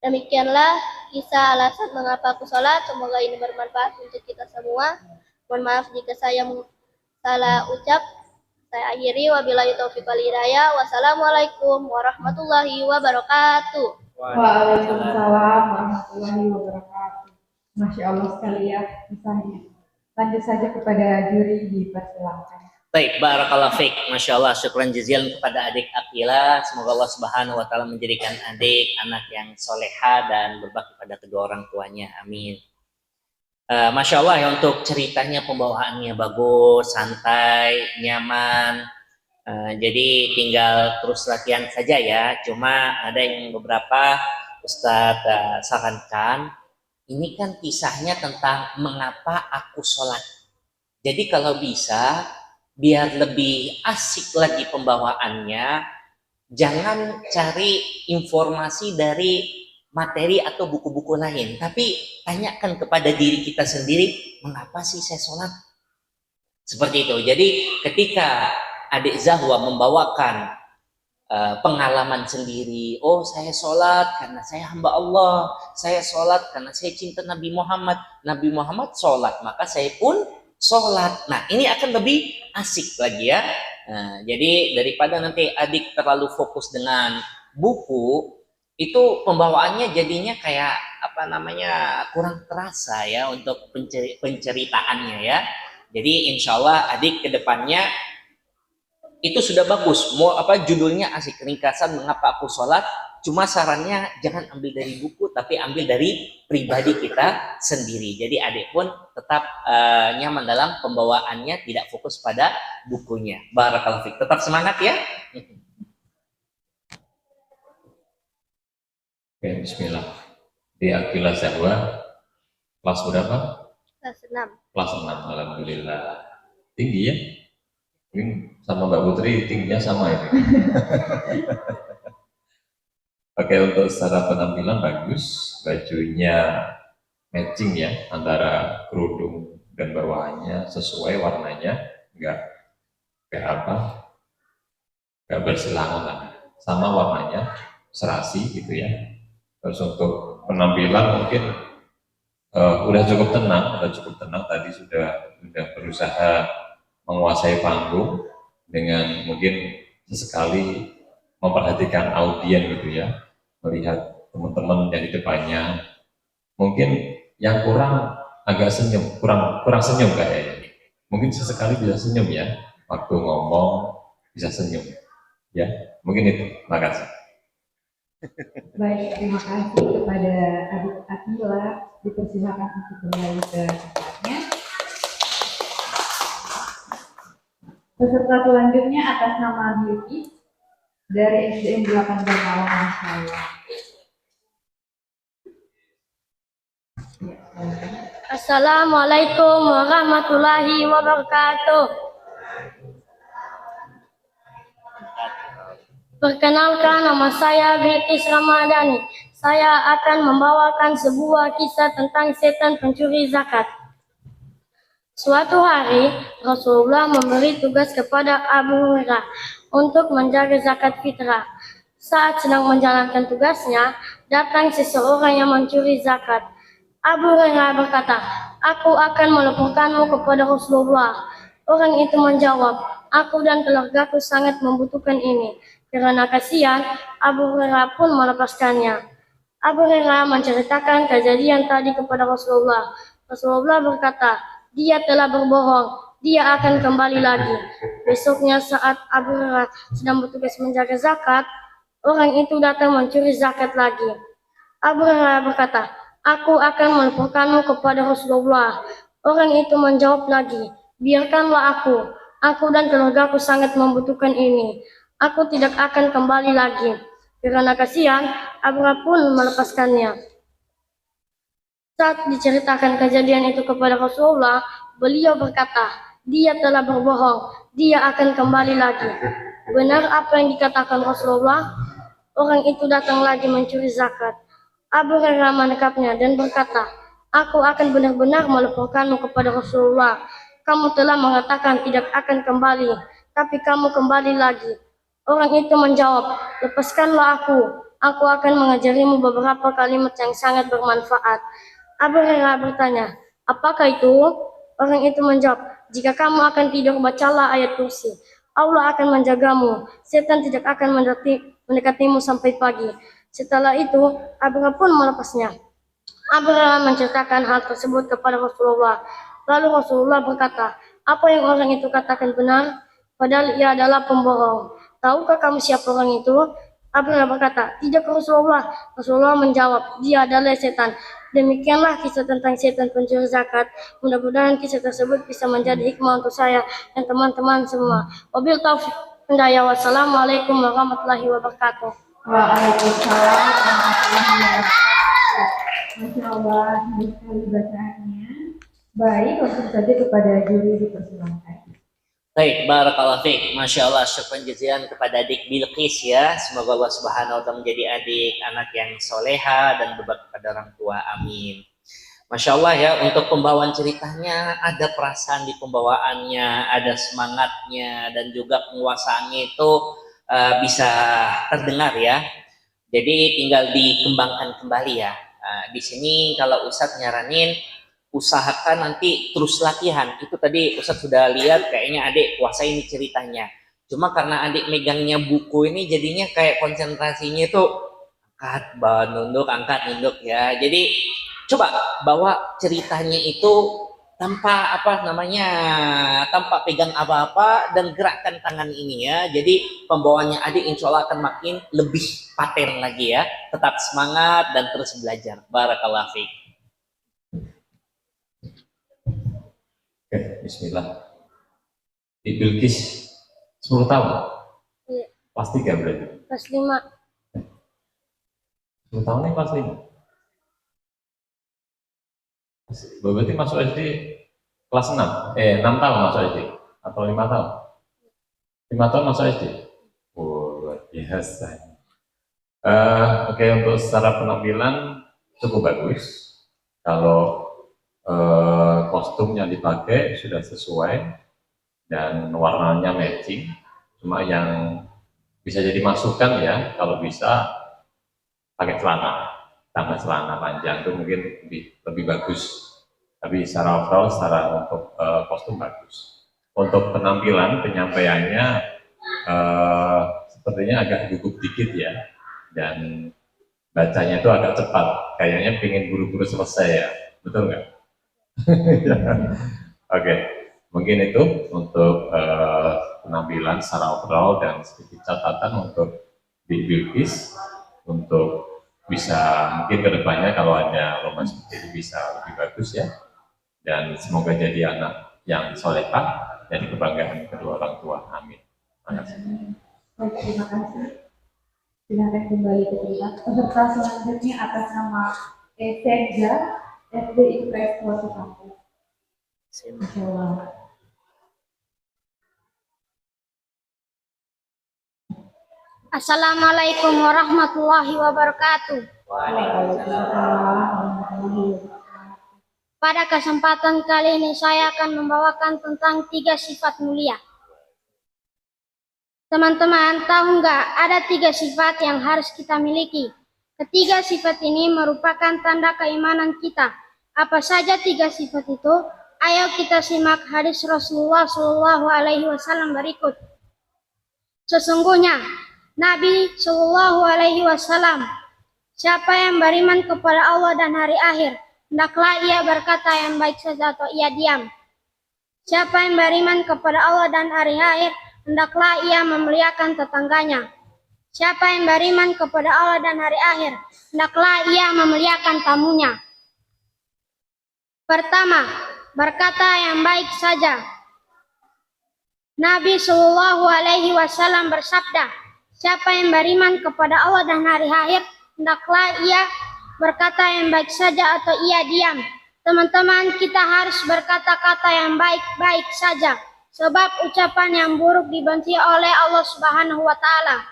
Demikianlah kisah alasan mengapa aku sholat. Semoga ini bermanfaat untuk kita semua. Mohon maaf jika saya salah ucap. Saya akhiri, wabillahi taufiq wal hidayah. Wassalamualaikum warahmatullahi wabarakatuh. Waalaikumsalam warahmatullahi wabarakatuh. Masya Allah sekali ya kisahnya. Lanjut saja kepada juri, dipersilakan. Baik, barakallahu fiik. Masya Allah, syukran jazilan kepada adik Akila. Semoga Allah Subhanahu wa Ta'ala menjadikan adik anak yang soleha dan berbakti pada kedua orang tuanya. Amin. Masya Allah ya, untuk ceritanya pembawaannya bagus, santai, nyaman. Jadi tinggal terus latihan saja ya. Cuma ada yang beberapa Ustadz sarankan. Ini kan kisahnya tentang mengapa aku sholat. Jadi kalau bisa, biar lebih asik lagi pembawaannya, jangan cari informasi dari materi atau buku-buku lain, tapi tanyakan kepada diri kita sendiri, mengapa sih saya sholat? Seperti itu. Jadi ketika adik Zahwa membawakan pengalaman sendiri, oh saya sholat karena saya hamba Allah, saya sholat karena saya cinta Nabi Muhammad sholat, maka saya pun sholat. Nah ini akan lebih asik lagi ya. Jadi daripada nanti adik terlalu fokus dengan buku, itu pembawaannya jadinya kayak kurang terasa ya untuk penceritaannya ya. Jadi insya Allah adik kedepannya itu sudah bagus. Mau judulnya asik, ringkasan mengapa aku sholat. Cuma sarannya jangan ambil dari buku, tapi ambil dari pribadi kita sendiri. Jadi adik pun tetap nyaman dalam pembawaannya, tidak fokus pada bukunya. Barakallahu fiik. Tetap semangat ya. Oke, bismillah. Di Akila Zahwa, kelas berapa? Kelas 6. Kelas 6, alhamdulillah. Tinggi ya? Mungkin sama Mbak Putri tingginya sama ini. Oke, untuk secara penampilan bagus, bajunya matching ya, antara kerudung dan bawahannya sesuai warnanya, enggak bersilangan lah, sama warnanya, serasi gitu ya. Terus untuk penampilan mungkin udah cukup tenang tadi sudah berusaha menguasai panggung dengan mungkin sesekali memperhatikan audien gitu ya, melihat teman-teman yang di depannya. Mungkin yang kurang agak senyum, kurang senyum kayaknya. Mungkin sesekali bisa senyum ya, waktu ngomong bisa senyum ya. Mungkin itu, makasih. Baik, terima kasih kepada adik Akila. Dipersilakan untuk kembali ke tempatnya. Peserta selanjutnya atas nama Beauty dari SDN 8 Bangkalan, Masya Allah. Assalamualaikum warahmatullahi wabarakatuh. Perkenalkan, nama saya Betis Ramadhani. Saya akan membawakan sebuah kisah tentang setan pencuri zakat. Suatu hari, Rasulullah memberi tugas kepada Abu Hurairah untuk menjaga zakat fitrah. Saat sedang menjalankan tugasnya, datang seseorang yang mencuri zakat. Abu Hurairah berkata, "Aku akan melaporkanmu kepada Rasulullah." Orang itu menjawab, "Aku dan keluargaku sangat membutuhkan ini." Karena kasihan, Abu Hurairah pun melepaskannya. Abu Hurairah menceritakan kejadian tadi kepada Rasulullah. Rasulullah berkata, "Dia telah berbohong, dia akan kembali lagi." Besoknya saat Abu Hurairah sedang bertugas menjaga zakat, orang itu datang mencuri zakat lagi. Abu Hurairah berkata, "Aku akan melaporkanmu kepada Rasulullah." Orang itu menjawab lagi, "Biarkanlah aku dan keluargaku sangat membutuhkan ini. Aku tidak akan kembali lagi." Karena kasihan, Abu Hurairah pun melepaskannya. Saat diceritakan kejadian itu kepada Rasulullah, beliau berkata, "Dia telah berbohong, dia akan kembali lagi." Benar apa yang dikatakan Rasulullah? Orang itu datang lagi mencuri zakat. Abu Hurairah menangkapnya dan berkata, "Aku akan benar-benar melaporkanmu kepada Rasulullah. Kamu telah mengatakan tidak akan kembali, tapi kamu kembali lagi." Orang itu menjawab, "Lepaskanlah aku akan mengajarimu beberapa kalimat yang sangat bermanfaat." Abu Hurairah bertanya, "Apakah itu?" Orang itu menjawab, "Jika kamu akan tidur, bacalah ayat kursi. Allah akan menjagamu, setan tidak akan mendekatimu sampai pagi." Setelah itu, Abu Hurairah pun melepasnya. Abu Hurairah menceritakan hal tersebut kepada Rasulullah. Lalu Rasulullah berkata, "Apa yang orang itu katakan benar, padahal ia adalah pembohong. Tahukah kamu siapa orang itu?" Abu Hurairah berkata, "Tidak, Rasulullah." Rasulullah menjawab, "Dia adalah setan." Demikianlah kisah tentang setan pencuri zakat. Mudah-mudahan kisah tersebut bisa menjadi hikmah untuk saya dan teman-teman semua. Wabil taufiq hidayah. Wassalamualaikum warahmatullahi wabarakatuh. Waalaikumsalam warahmatullahi wabarakatuh. Masya Allah, bagus sekali bacaannya. Baik, langsung saja kepada juri dipersilakan. Baik, barakallahu fiik. Masya Allah, syukran jazilan kepada adik Bilqis ya. Semoga Allah Subhanahu wa taala menjadi adik anak yang soleha dan berbakti kepada orang tua. Amin. Masya Allah ya, untuk pembawaan ceritanya ada perasaan di pembawaannya, ada semangatnya, dan juga penguasaannya itu bisa terdengar ya. Jadi tinggal dikembangkan kembali ya. Di sini kalau Ustadz nyaranin, usahakan nanti terus latihan. Itu tadi Ustadz sudah lihat, kayaknya adik kuasain ini ceritanya. Cuma karena adik megangnya buku ini jadinya kayak konsentrasinya itu angkat nunduk ya. Jadi coba bawa ceritanya itu tanpa tanpa pegang apa-apa dan gerakkan tangan ini ya. Jadi pembawaannya adik insya Allah akan makin lebih paten lagi ya. Tetap semangat dan terus belajar. Barakallahu fiik. Oke, bismillah. Di Bilqis 10 tahun? Iya. Kelas 3 berarti? Kelas 5. 10 tahun ini kelas 5? Berarti masuk SD kelas 6? 6 tahun masuk SD? Atau 5 tahun? 5 tahun masuk SD? Oh, luar biasa. Oke, untuk secara penampilan cukup bagus. Kalau kostum yang dipakai sudah sesuai dan warnanya matching. Cuma yang bisa jadi masukan ya, kalau bisa pakai celana, tambah celana panjang itu mungkin lebih bagus. Tapi secara overall, secara untuk kostum bagus. Untuk penampilan penyampaiannya sepertinya agak gugup dikit ya, dan bacanya itu agak cepat. Kayaknya pengen buru-buru selesai ya, betul nggak? Oke, mungkin itu untuk penampilan secara overall dan sedikit catatan untuk Bilqis untuk bisa mungkin kedepannya kalau ada lomba seperti ini bisa lebih bagus ya, dan semoga jadi anak yang solehah dan kebanggaan kedua orang tua. Amin. Terima kasih. Baik, terima kasih. Silakan kembali ke tempat. Peserta selanjutnya atas nama Esenza SD IPS 21. Masya Allah. Assalamualaikum warahmatullahi wabarakatuh. Pada kesempatan kali ini saya akan membawakan tentang 3 sifat mulia. Teman-teman, tahu nggak ada 3 sifat yang harus kita miliki? Ketiga sifat ini merupakan tanda keimanan kita. Apa saja 3 sifat itu? Ayo kita simak hadis Rasulullah Shallallahu Alaihi Wasallam berikut. Sesungguhnya Nabi Shallallahu Alaihi Wasallam, siapa yang beriman kepada Allah dan hari akhir, hendaklah ia berkata yang baik saja atau ia diam. Siapa yang beriman kepada Allah dan hari akhir, hendaklah ia memuliakan tetangganya. Siapa yang beriman kepada Allah dan hari akhir, hendaklah ia memuliakan tamunya. Pertama, berkata yang baik saja. Nabi Shallallahu Alaihi Wasallam bersabda, siapa yang beriman kepada Allah dan hari akhir, hendaklah ia berkata yang baik saja atau ia diam. Teman-teman, kita harus berkata-kata yang baik-baik saja, sebab ucapan yang buruk dibenci oleh Allah Subhanahu wa Ta'ala.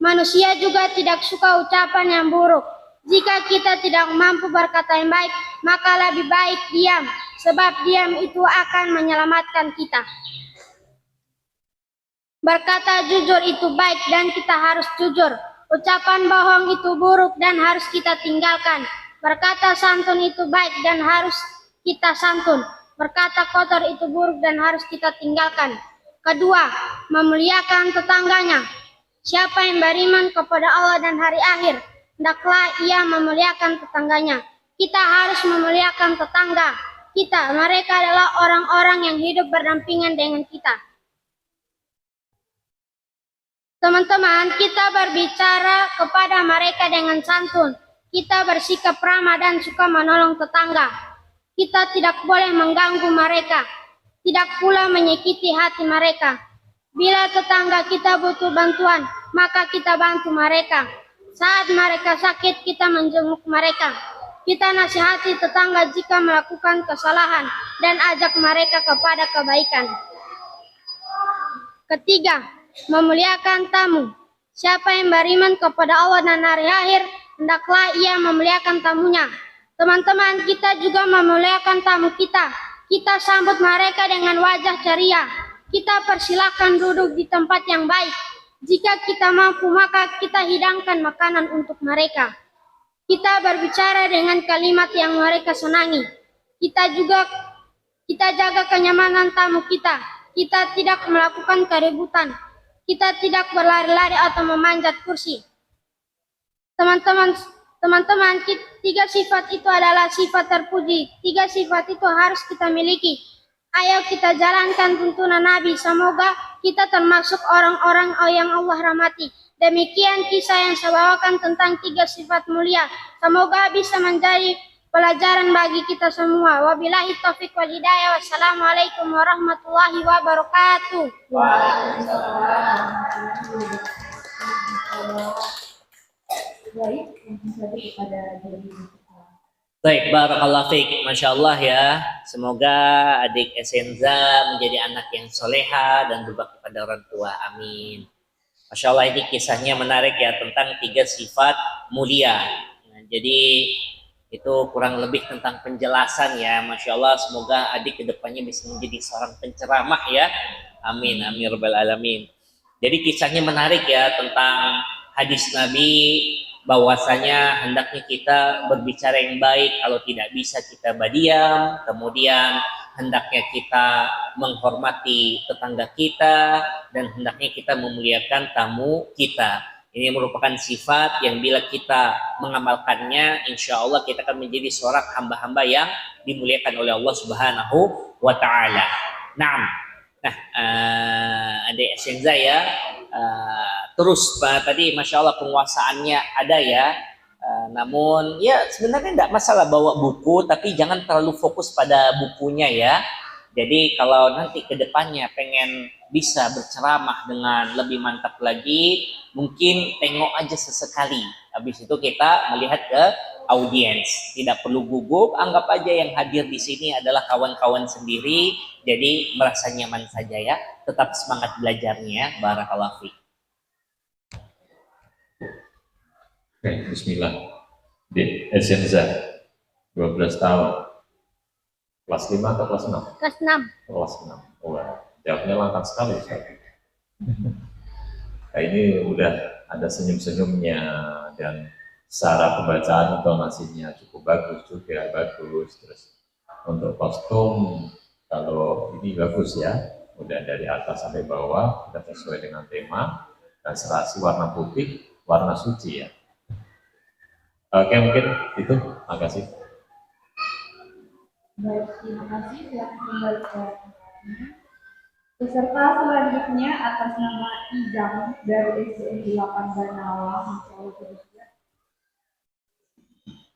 Manusia juga tidak suka ucapan yang buruk. Jika kita tidak mampu berkata yang baik, maka lebih baik diam, sebab diam itu akan menyelamatkan kita. Berkata jujur itu baik dan kita harus jujur. Ucapan bohong itu buruk dan harus kita tinggalkan. Berkata santun itu baik dan harus kita santun. Berkata kotor itu buruk dan harus kita tinggalkan. Kedua, memuliakan tetangganya. Siapa yang beriman kepada Allah dan hari akhir, hendaklah ia memuliakan tetangganya. Kita harus memuliakan tetangga kita. Mereka adalah orang-orang yang hidup berdampingan dengan kita. Teman-teman, kita berbicara kepada mereka dengan santun. Kita bersikap ramah dan suka menolong tetangga. Kita tidak boleh mengganggu mereka, tidak pula menyakiti hati mereka. Bila tetangga kita butuh bantuan, maka kita bantu mereka. Saat mereka sakit, kita menjenguk mereka. Kita nasihati tetangga jika melakukan kesalahan dan ajak mereka kepada kebaikan. Ketiga, memuliakan tamu. Siapa yang beriman kepada Allah dan hari akhir, hendaklah ia memuliakan tamunya. Teman-teman, kita juga memuliakan tamu kita. Kita sambut mereka dengan wajah ceria. Kita persilakan duduk di tempat yang baik. Jika kita mampu, maka kita hidangkan makanan untuk mereka. Kita berbicara dengan kalimat yang mereka senangi. Kita jaga kenyamanan tamu kita. Kita tidak melakukan keributan. Kita tidak berlari-lari atau memanjat kursi. Teman-teman, 3 sifat itu adalah sifat terpuji. 3 sifat itu harus kita miliki. Ayo kita jalankan tuntunan Nabi. Semoga kita termasuk orang-orang yang Allah rahmati. Demikian kisah yang saya bawakan tentang 3 sifat mulia. Semoga bisa menjadi pelajaran bagi kita semua. Wabillahi taufiq wal hidayah. Wassalamualaikum warahmatullahi wabarakatuh. Baik, langsung saja kepada Jadi. Baik, barakallahu fiik. Masya Allah ya. Semoga adik Esenza menjadi anak yang soleha dan berbakti pada orang tua. Amin. Masya Allah, ini kisahnya menarik ya, tentang 3 sifat mulia. Nah, jadi itu kurang lebih tentang penjelasan ya. Masya Allah, semoga adik kedepannya bisa menjadi seorang penceramah ya. Amin, amin rabbal alamin. Jadi kisahnya menarik ya, tentang hadis Nabi bahwasanya hendaknya kita berbicara yang baik, kalau tidak bisa kita berdiam. Kemudian hendaknya kita menghormati tetangga kita, dan hendaknya kita memuliakan tamu kita. Ini merupakan sifat yang bila kita mengamalkannya, insya Allah kita akan menjadi seorang hamba-hamba yang dimuliakan oleh Allah Subhanahu wa Ta'ala. Nah, adik Senza ya, terus tadi Masya Allah penguasaannya ada ya. Namun ya sebenarnya tidak masalah bawa buku, tapi jangan terlalu fokus pada bukunya ya. Jadi kalau nanti ke depannya pengen bisa berceramah dengan lebih mantap lagi, mungkin tengok aja sesekali. Habis itu kita melihat ke audiens. Tidak perlu gugup, anggap aja yang hadir di sini adalah kawan-kawan sendiri. Jadi merasa nyaman saja ya. Tetap semangat belajarnya. Barakallahu fiik. Oke, bismillah. Di Esenza, 12 tahun. Kelas 5 atau kelas 6? Kelas 6. Kelas 6. Oh, jawabnya lengkap sekali. Nah, ini udah ada senyum-senyumnya dan secara pembacaan intonasinya cukup bagus juga, bagus. Terus untuk kostum, kalau ini bagus ya, udah dari atas sampai bawah, udah sesuai dengan tema, dan serasi warna putih, warna suci ya. Oke, mungkin itu, makasih. Baik, terima kasih. Silakan kembali ke tempatnya. Peserta selanjutnya atas nama Izam dari SDN 8 Banawa, Solo, Jawa.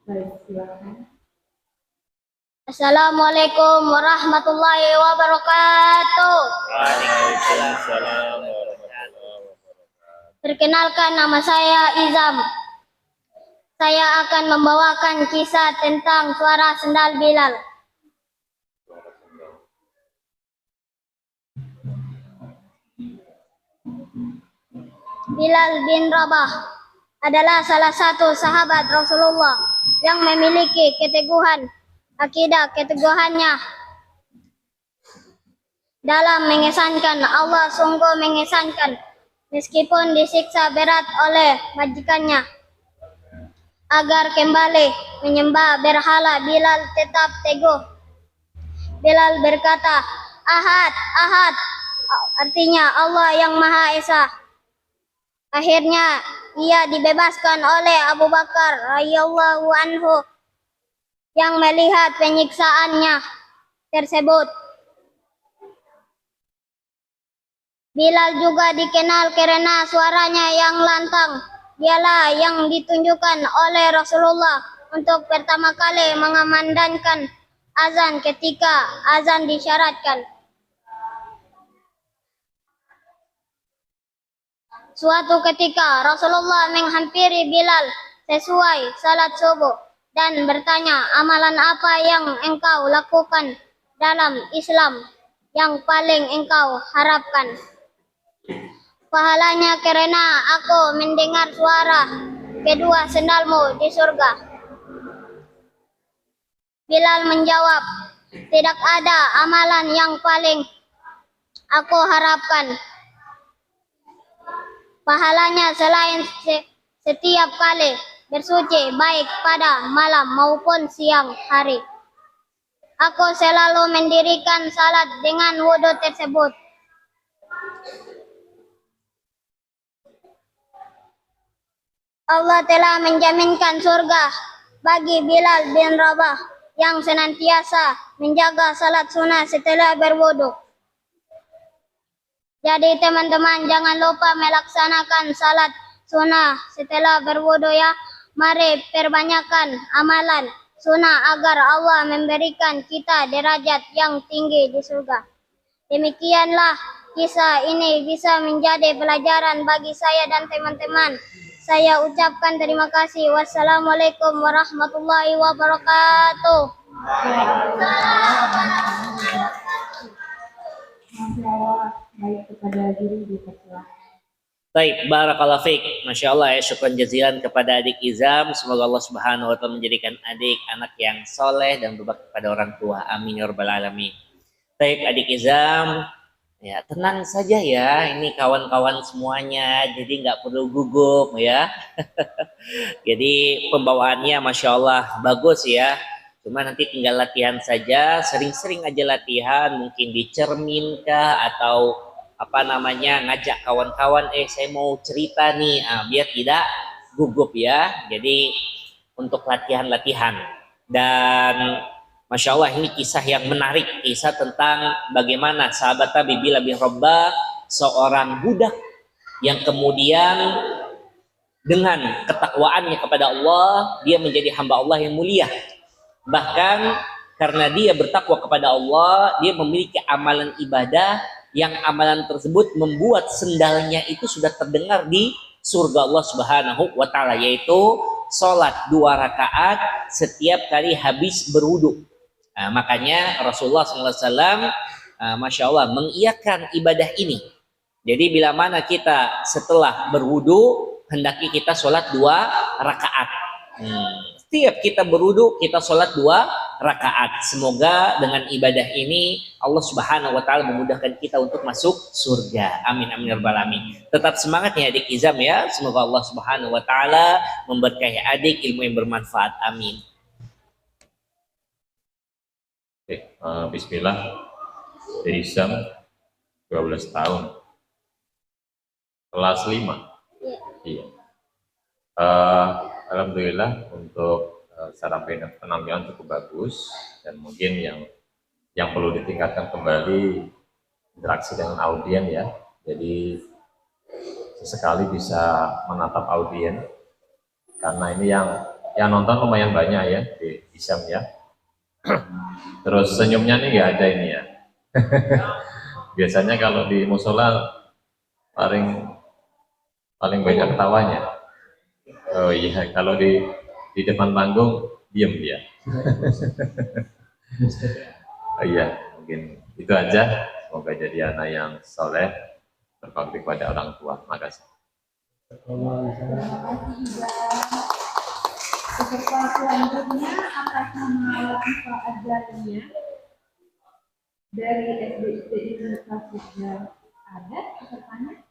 Baik, silakan. Assalamualaikum warahmatullahi wabarakatuh. Waalaikumsalam warahmatullahi wabarakatuh. Perkenalkan, nama saya Izam. Saya akan membawakan kisah tentang suara sendal Bilal. Bilal bin Rabah adalah salah satu sahabat Rasulullah yang memiliki keteguhan akidah. Keteguhannya dalam mengesankan Allah sungguh mengesankan, meskipun disiksa berat oleh majikannya. Agar kembali menyembah berhala, Bilal tetap teguh. Bilal berkata, Ahad, Ahad, artinya Allah yang Maha Esa. Akhirnya ia dibebaskan oleh Abu Bakar radhiyallahu anhu yang melihat penyiksaannya tersebut. Bilal juga dikenal karena suaranya yang lantang. Dialah yang ditunjukkan oleh Rasulullah untuk pertama kali mengumandangkan azan ketika azan disyaratkan. Suatu ketika Rasulullah menghampiri Bilal sesuai salat subuh dan bertanya, amalan apa yang engkau lakukan dalam Islam yang paling engkau harapkan? Pahalanya karena aku mendengar suara kedua sendalmu di surga. Bilal menjawab, tidak ada amalan yang paling aku harapkan. Pahalanya selain setiap kali bersuci baik pada malam maupun siang hari. Aku selalu mendirikan salat dengan wudhu tersebut. Allah telah menjaminkan surga bagi Bilal bin Rabah yang senantiasa menjaga salat sunnah setelah berwudu. Jadi teman-teman jangan lupa melaksanakan salat sunnah setelah berwudu ya. Mari perbanyakkan amalan sunnah agar Allah memberikan kita derajat yang tinggi di surga. Demikianlah kisah ini bisa menjadi pelajaran bagi saya dan teman-teman. Saya ucapkan terima kasih. Wassalamualaikum warahmatullahi wabarakatuh. Baik kepada diri dipersilakan. Baik, barakallahu fiik. Masya Allah ya, syukran jazilan kepada adik Izam. Semoga Allah Subhanahu wa Ta'ala menjadikan adik anak yang soleh dan berbakti pada orang tua. Amin ya rabbal alamin. Baik adik Izam, ya tenang saja ya. Ini kawan-kawan semuanya, jadi nggak perlu gugup ya. Jadi pembawaannya Masya Allah bagus ya. Cuma nanti tinggal latihan saja, sering-sering aja latihan, mungkin di cermin kah atau apa namanya ngajak kawan-kawan, saya mau cerita nih, biar tidak gugup ya. Jadi untuk latihan-latihan. Dan Masya Allah ini kisah yang menarik, kisah tentang bagaimana sahabat Nabi Bilal bin Rabah, seorang budak yang kemudian dengan ketakwaannya kepada Allah, dia menjadi hamba Allah yang mulia. Bahkan karena dia bertakwa kepada Allah, dia memiliki amalan ibadah yang amalan tersebut membuat sendalnya itu sudah terdengar di surga Allah Subhanahu wa Ta'ala, yaitu sholat 2 rakaat setiap kali habis berwudu. Nah, makanya Rasulullah SAW Masya Allah mengiyakan ibadah ini. Jadi bila mana kita setelah berwudu hendaknya kita sholat 2 rakaat. Setiap kita berwudu kita sholat 2 rakaat. Semoga dengan ibadah ini Allah Subhanahu wa taala memudahkan kita untuk masuk surga. Amin amin ya rabbal alamin. Tetap semangat ya adik Izam ya. Semoga Allah Subhanahu wa taala memberkahi adik ilmu yang bermanfaat. Amin. Oke, bismillah. Dari Isam 12 tahun. Kelas 5. Iya. Alhamdulillah untuk cara penampilan cukup bagus, dan mungkin yang perlu ditingkatkan kembali interaksi dengan audien ya. Jadi sesekali bisa menatap audien, karena ini yang nonton lumayan banyak ya di Isam ya. Terus senyumnya nih nggak ada ini ya. Biasanya kalau di musola paling banyak ketawanya. Oh iya, kalau di depan panggung diem dia. Oh iya, mungkin itu aja. Semoga jadi anak yang soleh, berbakti kepada orang tua. Makasih. Peserta selanjutnya atas nama Latifa Azaliyah dari SDIT Universitas. Ada pesertanya?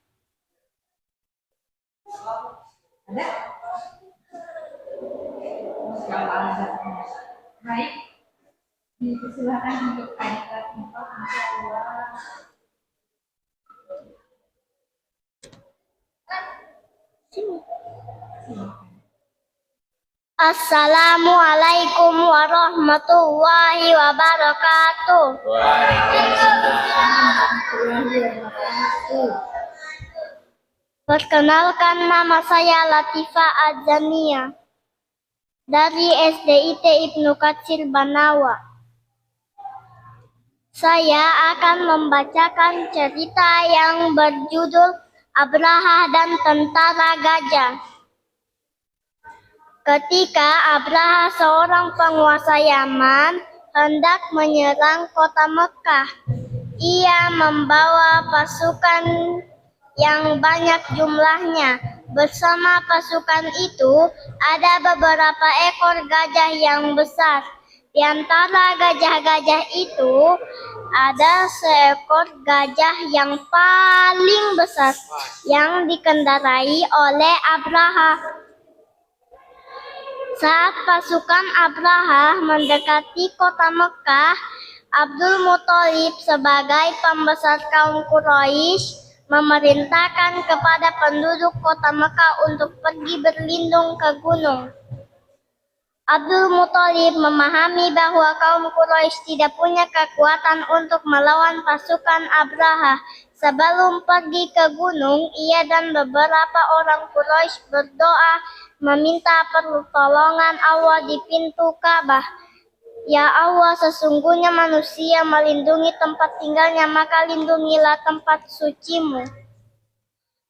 Ada? Kalau ada. Baik, dipersilakan untuk adik Latifa untuk keluar. Assalamualaikum warahmatullahi wabarakatuh. Perkenalkan, nama saya Latifa Azania dari SDIT Ibnu Katsir Banawa. Saya akan membacakan cerita yang berjudul Abraha dan Tentara Gajah. Ketika Abraha, seorang penguasa Yaman, hendak menyerang kota Mekah, ia membawa pasukan yang banyak jumlahnya. Bersama pasukan itu ada beberapa ekor gajah yang besar. Di antara gajah-gajah itu ada seekor gajah yang paling besar yang dikendarai oleh Abraha. Saat pasukan Abraha mendekati kota Mekah, Abdul Muthalib sebagai pembesar kaum Quraisy memerintahkan kepada penduduk kota Mekah untuk pergi berlindung ke gunung. Abdul Muthalib memahami bahwa kaum Quraisy tidak punya kekuatan untuk melawan pasukan Abraha. Sebelum pergi ke gunung, ia dan beberapa orang Quraisy berdoa meminta pertolongan Allah di pintu Ka'bah. Ya Allah, sesungguhnya manusia melindungi tempat tinggalnya, maka lindungilah tempat sucimu.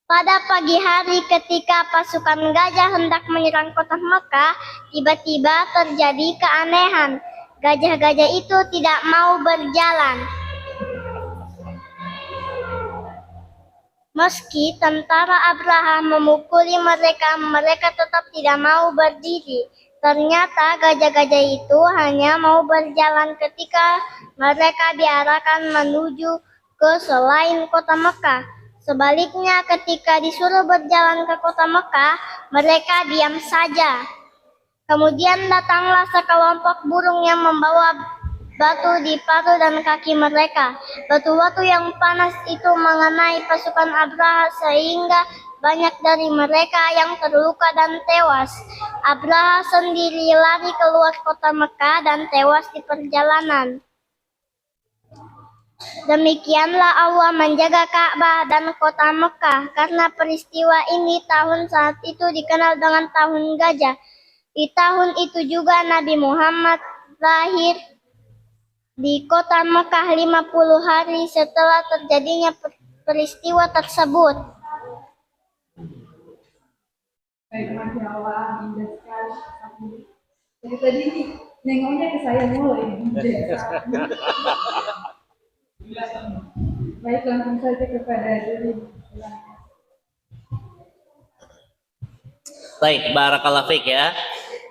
Pada pagi hari ketika pasukan gajah hendak menyerang kota Mekah, tiba-tiba terjadi keanehan. Gajah-gajah itu tidak mau berjalan. Meski tentara Abraha memukuli mereka, mereka tetap tidak mau berdiri. Ternyata gajah-gajah itu hanya mau berjalan ketika mereka diarahkan menuju ke selain kota Mekah. Sebaliknya, ketika disuruh berjalan ke kota Mekah, mereka diam saja. Kemudian datanglah sekelompok burung yang membawa batu di paruh dan kaki mereka. Batu-batu yang panas itu mengenai pasukan Abraha sehingga banyak dari mereka yang terluka dan tewas. Abraha sendiri lari keluar kota Mekah dan tewas di perjalanan. Demikianlah Allah menjaga Ka'bah dan kota Mekah. Karena peristiwa ini, tahun saat itu dikenal dengan tahun gajah. Di tahun itu juga Nabi Muhammad lahir di kota Mekah 50 hari setelah terjadinya peristiwa tersebut. Baik, Masya Allah, indah sekali. Dari tadi nengoknya ke saya mulai. Baik, langsung saja kepada diri. Baik, barakallahu fiik ya.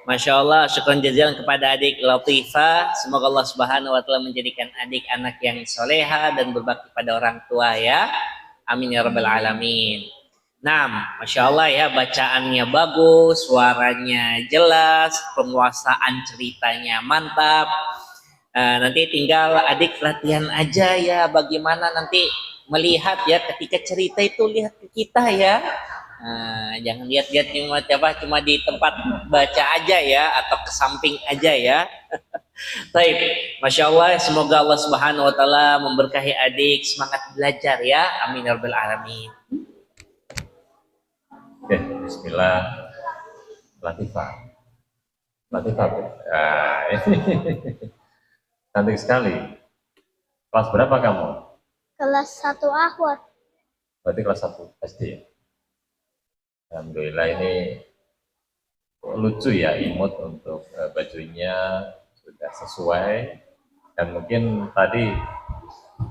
Masya Allah, syukran jazilan kepada adik Latifah. Semoga Allah Subhanahu wa Ta'ala menjadikan adik anak yang soleha dan berbakti pada orang tua ya. Amin ya Rabbal Alamin. Nah, Masya Allah ya, bacaannya bagus, suaranya jelas, penguasaan ceritanya mantap. Nanti tinggal adik latihan aja ya, bagaimana nanti melihat ya ketika cerita itu lihat ke kita ya. Jangan lihat-lihat cuma di tempat baca aja ya, atau ke samping aja ya. Baik, Masya Allah, semoga Allah Subhanahu wa Ta'ala memberkahi adik, semangat belajar ya. Amin ya Rabbal Alamin. Oke, bismillah. Latifah. Cantik sekali. Kelas berapa kamu? Kelas 1 akhwat. Berarti kelas 1 SD ya? Alhamdulillah, ini lucu ya, imut untuk bajunya sudah sesuai. Dan mungkin tadi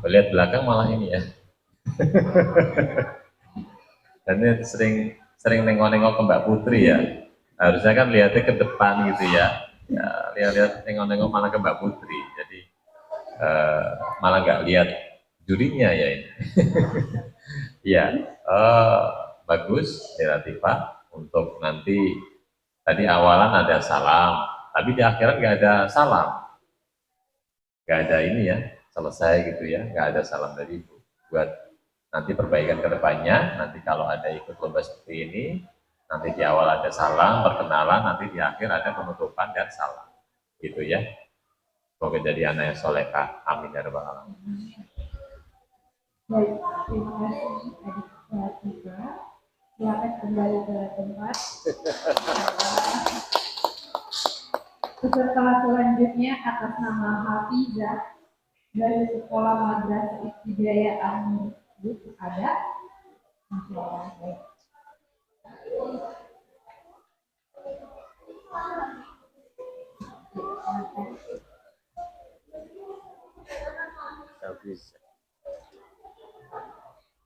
melihat belakang malah ini ya. Dan ini sering nengok-nengok ke Mbak Putri ya. Harusnya kan lihatnya ke depan gitu ya. Lihat nengok-nengok malah ke Mbak Putri. Jadi malah nggak lihat jurinya ya ini. Ya, bagus ya Latifah. Untuk nanti tadi awalan ada salam, tapi di akhirat nggak ada salam. Nggak ada ini ya, selesai gitu ya. Nggak ada salam dari Ibu. Buat nanti perbaikan ke depannya, nanti kalau ada ikut lomba seperti ini, nanti di awal ada salam, perkenalan, nanti di akhir ada penutupan dan salam. Gitu ya. Semoga jadi anak yang solehah. Amin ya rabbal alamin. Baik, terima kasih adik Latifah. Silakan kembali ke tempat. Peserta selanjutnya atas nama Hafizah dari Sekolah Madrasah Ibtidaiyah An-Nur ada. Masya Allah. Baik.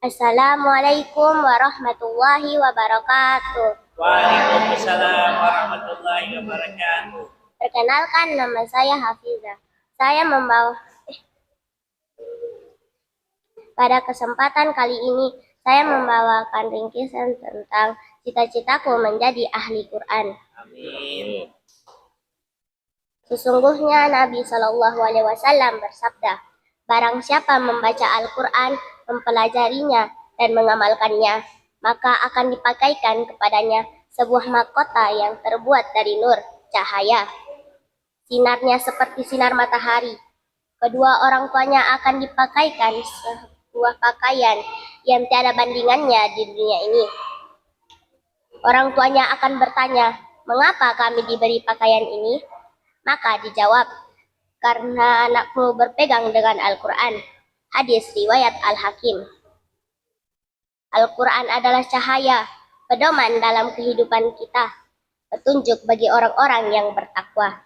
Assalamualaikum warahmatullahi wabarakatuh. Waalaikumsalam warahmatullahi wabarakatuh. Perkenalkan, nama saya Hafizah. Pada kesempatan kali ini, saya membawakan ringkisan tentang cita-citaku menjadi ahli Quran. Amin. Sesungguhnya Nabi Shallallahu Alaihi Wasallam bersabda, barang siapa membaca Al-Quran, mempelajarinya, dan mengamalkannya, maka akan dipakaikan kepadanya sebuah mahkota yang terbuat dari nur, cahaya. Sinarnya seperti sinar matahari. Kedua orang tuanya akan dipakaikan sebuah pakaian yang tiada bandingannya di dunia ini. Orang tuanya akan bertanya, mengapa kami diberi pakaian ini? Maka dijawab, karena anakmu berpegang dengan Al-Quran. Hadis riwayat Al-Hakim. Al-Quran adalah cahaya, pedoman dalam kehidupan kita, petunjuk bagi orang-orang yang bertakwa.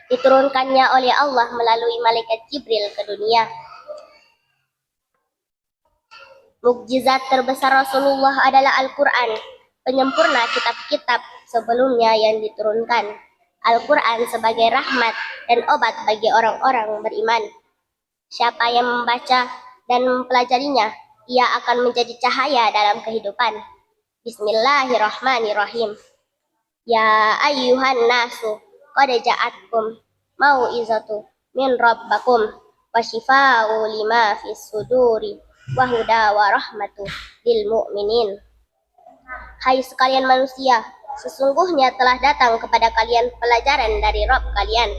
Diturunkannya oleh Allah melalui malaikat Jibril ke dunia. Mukjizat terbesar Rasulullah adalah Al-Quran, penyempurna kitab-kitab sebelumnya yang diturunkan. Al-Quran sebagai rahmat dan obat bagi orang-orang beriman. Siapa yang membaca dan mempelajarinya, ia akan menjadi cahaya dalam kehidupan. Bismillahirrahmanirrahim. Ya ayyuhan nasu, qad ja'atkum mau'izatu min rabbakum wa shifa'u lima fis suduri wa huda wa rahmatu lil mu'minin. Hai sekalian manusia, sesungguhnya telah datang kepada kalian pelajaran dari Rabb kalian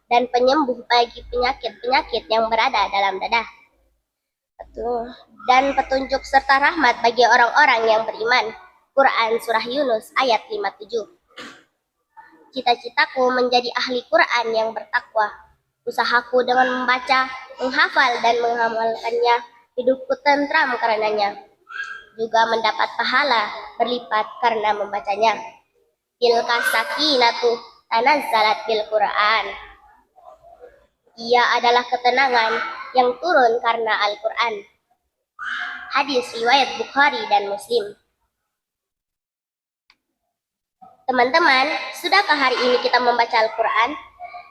dan penyembuh bagi penyakit-penyakit yang berada dalam dada, dan petunjuk serta rahmat bagi orang-orang yang beriman. Quran Surah Yunus ayat 57. Cita-citaku menjadi ahli Quran yang bertakwa. Usahaku dengan membaca, menghafal, dan mengamalkannya, hidupku tentram karenanya. Juga mendapat pahala berlipat karena membacanya. Tilka sakinatu tanazzalat bil Quran. Ia adalah ketenangan yang turun karena Al-Quran. Hadis riwayat Bukhari dan Muslim. Teman-teman, sudahkah hari ini kita membaca Al-Quran?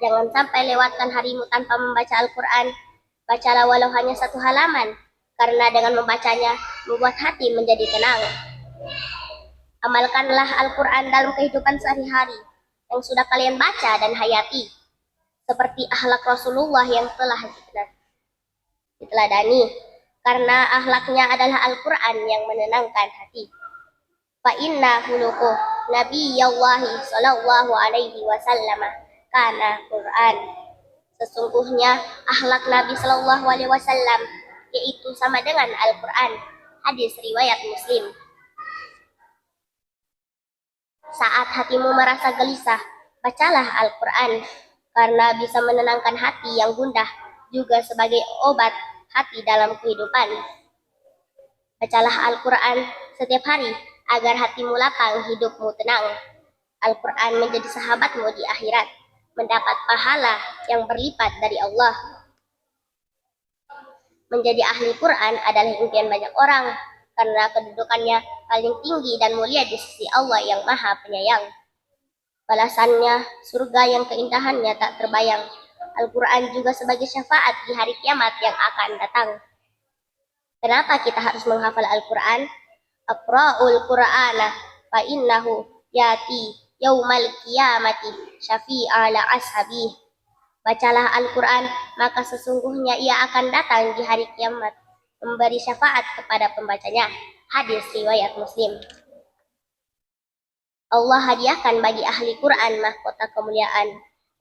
Jangan sampai lewatkan harimu tanpa membaca Al-Quran. Bacalah walau hanya 1 halaman, karena dengan membacanya membuat hati menjadi tenang. Amalkanlah Al-Quran dalam kehidupan sehari-hari yang sudah kalian baca dan hayati, seperti akhlak Rasulullah yang telah diteladani, karena akhlaknya adalah Al-Quran yang menenangkan hati. Fa inna huluku Nabiyallahi sallallahu alaihi wasallam kana Quran. Sesungguhnya akhlak Nabi sallallahu alaihi wasallam yaitu sama dengan Al-Quran. Hadis riwayat Muslim. Saat hatimu merasa gelisah, bacalah Al-Quran, karena bisa menenangkan hati yang gundah, juga sebagai obat hati dalam kehidupan. Bacalah Al-Quran setiap hari, agar hatimu lapang, hidupmu tenang. Al-Quran menjadi sahabatmu di akhirat, mendapat pahala yang berlipat dari Allah. Menjadi ahli Quran adalah impian banyak orang, karena kedudukannya paling tinggi dan mulia di sisi Allah yang Maha Penyayang. Balasannya surga yang keindahannya tak terbayang. Al-Quran juga sebagai syafaat di hari kiamat yang akan datang. Kenapa kita harus menghafal Al-Quran? Aqra'ul Qur'ana fa innahu yati yaumal qiyamati syafi'a la ashabi. Bacalah Al-Quran, maka sesungguhnya ia akan datang di hari kiamat, memberi syafaat kepada pembacanya. Hadis riwayat Muslim. Allah hadiahkan bagi ahli Quran mahkota kemuliaan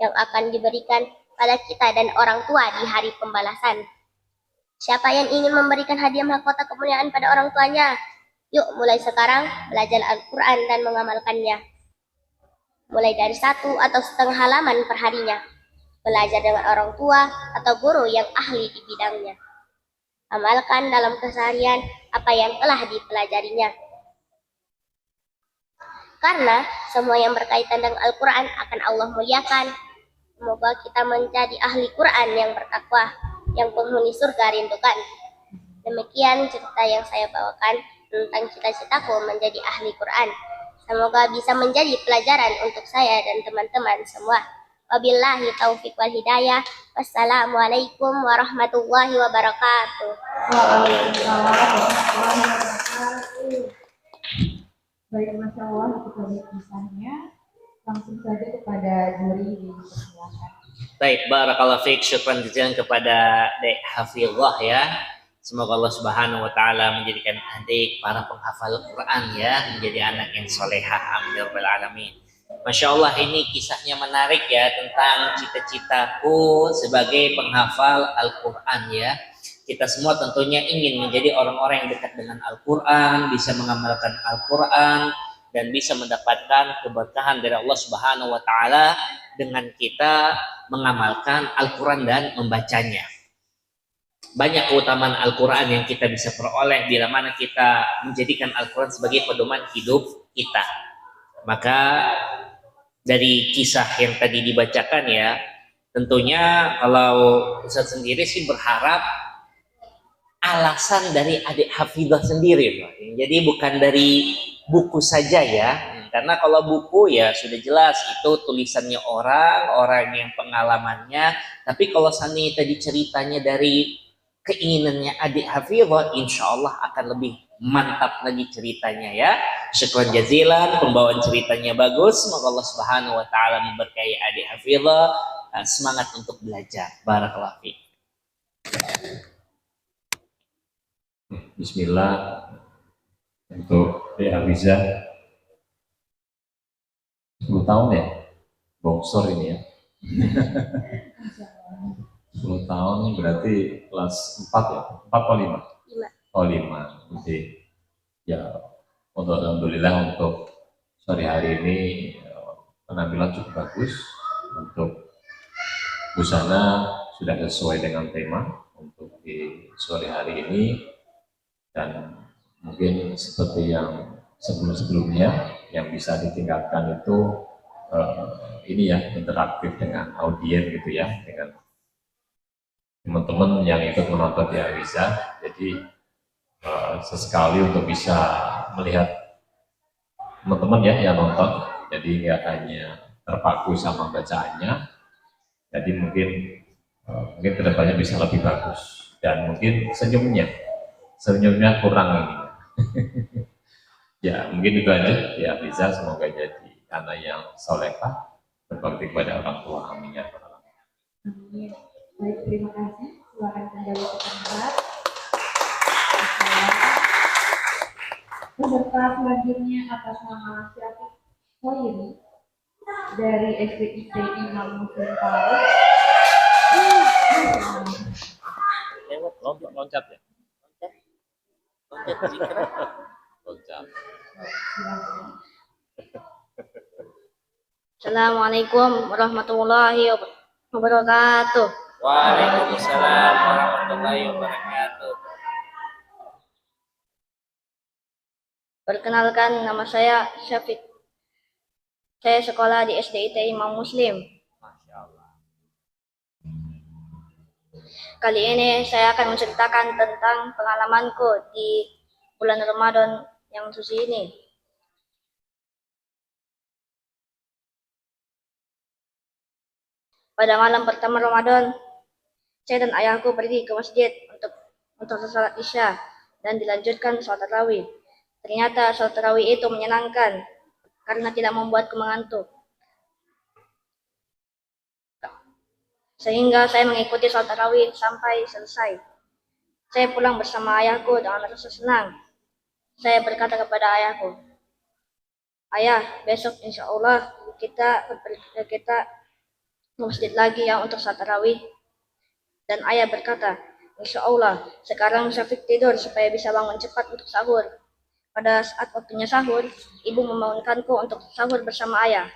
yang akan diberikan pada kita dan orang tua di hari pembalasan. Siapa yang ingin memberikan hadiah mahkota kemuliaan pada orang tuanya? Yuk mulai sekarang belajar Al-Quran dan mengamalkannya. Mulai dari 1 atau setengah halaman perharinya. Belajar dengan orang tua atau guru yang ahli di bidangnya. Amalkan dalam keseharian apa yang telah dipelajarinya. Karena semua yang berkaitan dengan Al-Quran akan Allah muliakan. Semoga kita menjadi ahli Quran yang bertakwa, yang penghuni surga rindukan. Demikian cerita yang saya bawakan tentang cita-citaku menjadi ahli Quran. Semoga bisa menjadi pelajaran untuk saya dan teman-teman semua. Wabillahi taufiq wal hidayah. Wassalamualaikum warahmatullahi wabarakatuh. Waalaikumsalam warahmatullahi wabarakatuh. Baik, Masya Allah, itu tadi kisahnya. Langsung saja kepada juri dipersilakan. Baik, barakallahu fiik, syukran jazilan kepada Dek Hafizah ya. Semoga Allah Subhanahu wa taala menjadikan adik para penghafal Quran ya, menjadi anak yang solehah. Amin ya rabbal alamin. Masya Allah, ini kisahnya menarik ya, tentang cita-citaku sebagai penghafal Al-Quran ya. Kita semua tentunya ingin menjadi orang-orang yang dekat dengan Al-Quran, bisa mengamalkan Al-Quran, dan bisa mendapatkan keberkahan dari Allah Subhanahu wa taala dengan kita mengamalkan Al-Quran dan membacanya. Banyak keutamaan Al-Quran yang kita bisa peroleh bila mana kita menjadikan Al-Quran sebagai pedoman hidup kita. Maka dari kisah yang tadi dibacakan ya, tentunya kalau Ustaz sendiri sih berharap alasan dari adik Hafizah sendiri, jadi bukan dari buku saja ya, karena kalau buku ya sudah jelas itu tulisannya orang yang pengalamannya, tapi kalau seandainya tadi ceritanya dari keinginannya adik Hafizah, insya Allah akan lebih mantap lagi ceritanya ya. Syukran jazilan, pembawaan ceritanya bagus. Semoga Allah Subhanahu wa taala memberkahi adik Hafizah, semangat untuk belajar. Barakallahu fiik. Bismillah. Untuk Dek Hafizah 10 tahun ya, bongsor ini ya. 10 tahun berarti kelas 4 ya, 4 atau 5? 5. Oh 5, jadi ya untuk alhamdulillah untuk sore hari ini penampilan cukup bagus. Untuk busana sudah sesuai dengan tema untuk di sore hari ini, dan mungkin seperti yang sebelum-sebelumnya yang bisa ditingkatkan itu ini ya, interaktif dengan audiens gitu ya, dengan teman-teman yang ikut menonton di Hafizah. Jadi sesekali untuk bisa melihat teman-teman ya yang nonton Jadi nggak hanya terpaku sama bacaannya, jadi mungkin kedepannya bisa lebih bagus, dan mungkin senyumnya kurang ini. Ya mungkin itu aja ya, bisa semoga jadi anak yang solehah, berbakti kepada orang tua. Amin ya rabbal alamin. Amin. Baik, terima kasih. Silakan kembali ke tempat. Peserta selanjutnya atas nama Syafiq Hoiri dari SDIT Imam Muslim Palu. Loncat ya. Loncat. Assalamualaikum warahmatullahi wabarakatuh. Waalaikumsalam warahmatullahi wabarakatuh. Perkenalkan, nama saya Syafiq. Saya sekolah di SDIT Imam Muslim. Masya Allah. Kali ini saya akan menceritakan tentang pengalamanku di bulan Ramadan yang suci ini. Pada malam pertama Ramadan, saya dan ayahku pergi ke masjid untuk sholat Isya dan dilanjutkan sholat tarawih. Ternyata sholat tarawih itu menyenangkan karena tidak membuatku mengantuk. Sehingga saya mengikuti sholat tarawih sampai selesai. Saya pulang bersama ayahku dengan rasa senang. Saya berkata kepada ayahku, "Ayah, besok insya Allah kita ke masjid lagi ya untuk sholat tarawih." Dan ayah berkata, "Insya Allah, sekarang Syafiq tidur supaya bisa bangun cepat untuk sahur." Pada saat waktunya sahur, ibu membangunkanku untuk sahur bersama ayah.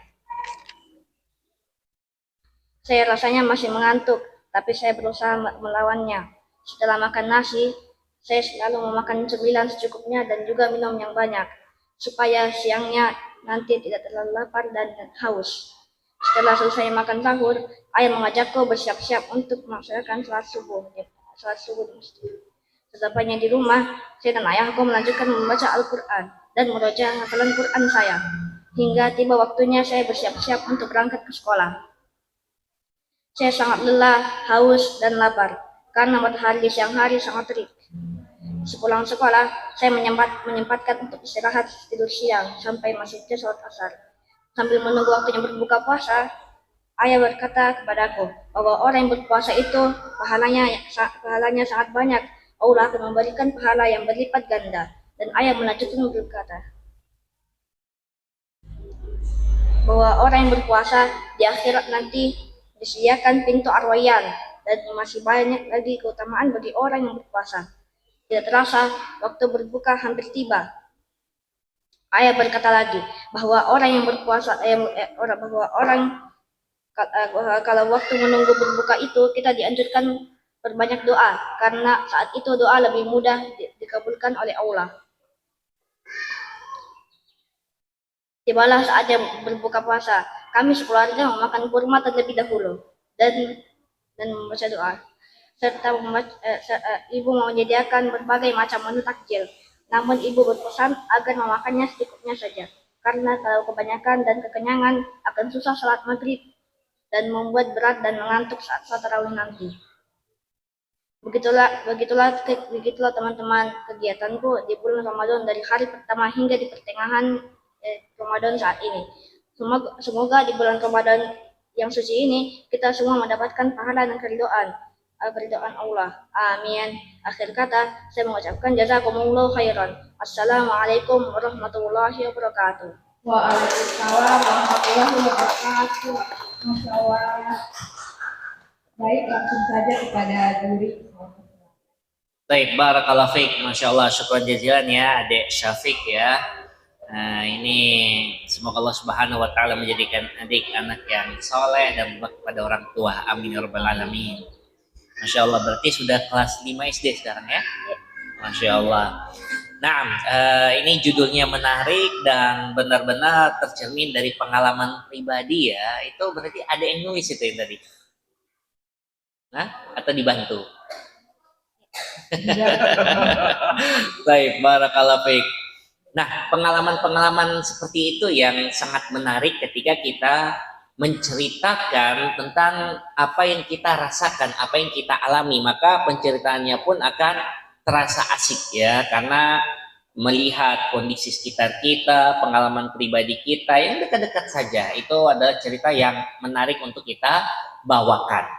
Saya rasanya masih mengantuk, tapi saya berusaha melawannya. Setelah makan nasi, saya selalu memakan cemilan secukupnya dan juga minum yang banyak, supaya siangnya nanti tidak terlalu lapar dan haus. Setelah selesai makan sahur, ayah mengajakku bersiap-siap untuk melaksanakan sholat subuh di masjid. Sesampainya di rumah, saya dan ayahku melanjutkan membaca Al-Quran dan meroja hafalan Quran saya. Hingga tiba waktunya saya bersiap-siap untuk berangkat ke sekolah. Saya sangat lelah, haus, dan lapar karena matahari di siang hari sangat terik. Sepulang sekolah, saya menyempatkan untuk istirahat tidur siang sampai masuknya sholat asar. Sambil menunggu waktunya berbuka puasa, ayah berkata kepadaku bahwa orang yang berpuasa itu pahalanya sangat banyak. Allah akan memberikan pahala yang berlipat ganda. Dan ayah melanjutkan berkata bahwa orang yang berpuasa di akhirat nanti disediakan pintu Ar-Rayyan, dan masih banyak lagi keutamaan bagi orang yang berpuasa. Tidak terasa, waktu berbuka hampir tiba. Ayah berkata lagi bahwa orang yang berpuasa, kalau waktu menunggu berbuka itu kita dianjurkan berbanyak doa, karena saat itu doa lebih mudah dikabulkan oleh Allah. Tibalah saatnya berbuka puasa. Kami sekeluarga memakan kurma terlebih dahulu dan membaca doa. Serta ibu menyediakan berbagai macam menu takjil. Namun ibu berpesan agar memakannya secukupnya saja, karena kalau kebanyakan dan kekenyangan akan susah salat maghrib dan membuat berat dan mengantuk saat salat tarawih nanti. Begitulah teman-teman kegiatanku di bulan Ramadan dari hari pertama hingga di pertengahan Ramadan saat ini. Semoga di bulan Ramadan yang suci ini kita semua mendapatkan pahala dan keridhaan Allah. Amin. Akhir kata, saya mengucapkan jazakumullahu khairan. Assalamualaikum warahmatullahi wabarakatuh. Waalaikumsalam warahmatullahi wabarakatuh. Masya Allah. Baik, langsung saja kepada juri. Baik, barakallahu fiik. Masya Allah, syukran jazilan ya Adik Syafiq ya. Nah, ini semoga Allah Subhanahu wa taala menjadikan adik anak yang soleh dan berbakti pada orang tua. Amin ya rabbal alamin. Masya Allah, berarti sudah kelas 5 SD sekarang ya? Masya Allah. Nah, ini judulnya menarik dan benar-benar tercermin dari pengalaman pribadi ya. Itu berarti ada yang nulis itu yang tadi? Nah, atau dibantu? Baik, barakallahu fiik. Nah, pengalaman-pengalaman seperti itu yang sangat menarik ketika kita menceritakan tentang apa yang kita rasakan, apa yang kita alami, maka penceritaannya pun akan terasa asik ya, karena melihat kondisi sekitar kita, pengalaman pribadi kita yang dekat-dekat saja, itu adalah cerita yang menarik untuk kita bawakan.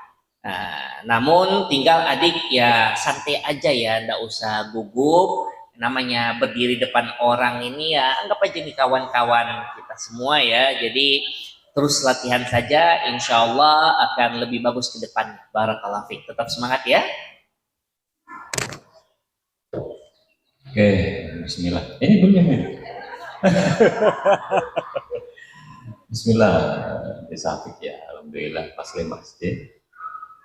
Nah, namun tinggal adik ya santai aja ya, ndak usah gugup. Namanya berdiri depan orang ini ya anggap aja nih kawan-kawan kita semua ya. Jadi terus latihan saja, insya Allah akan lebih bagus ke depan. Barakallahu fiik. Tetap semangat ya. Oke, bismillah. Ini belum ya? Bismillah, Desa Afik ya. Alhamdulillah pas 5 SD.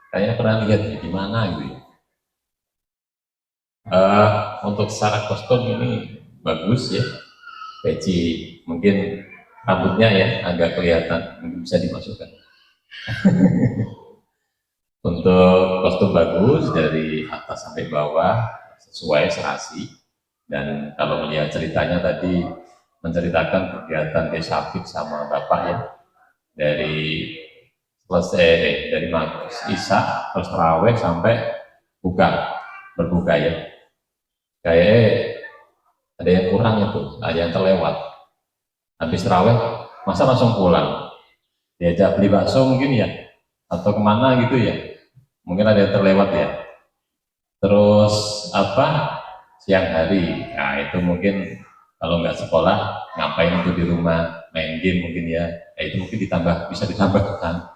Kayaknya pernah lihat ya, di mana gitu ya. Untuk secara kostum ini bagus ya. Peci, mungkin rambutnya ya agak kelihatan, mungkin bisa dimasukkan. Untuk kostum bagus dari atas sampai bawah sesuai serasi. Dan kalau melihat ceritanya tadi menceritakan kegiatan Desa Afik sama Bapak ya, dari selesai dari maghrib isya terus taraweh sampai berbuka ya. Kayak ada yang kurang itu, ada yang terlewat. Habis taraweh masa langsung pulang, diajak beli bakso mungkin ya, atau kemana gitu ya, mungkin ada yang terlewat ya. Terus apa, siang hari, nah itu mungkin kalau nggak sekolah ngapain itu di rumah, main game mungkin ya, itu mungkin bisa ditambahkan.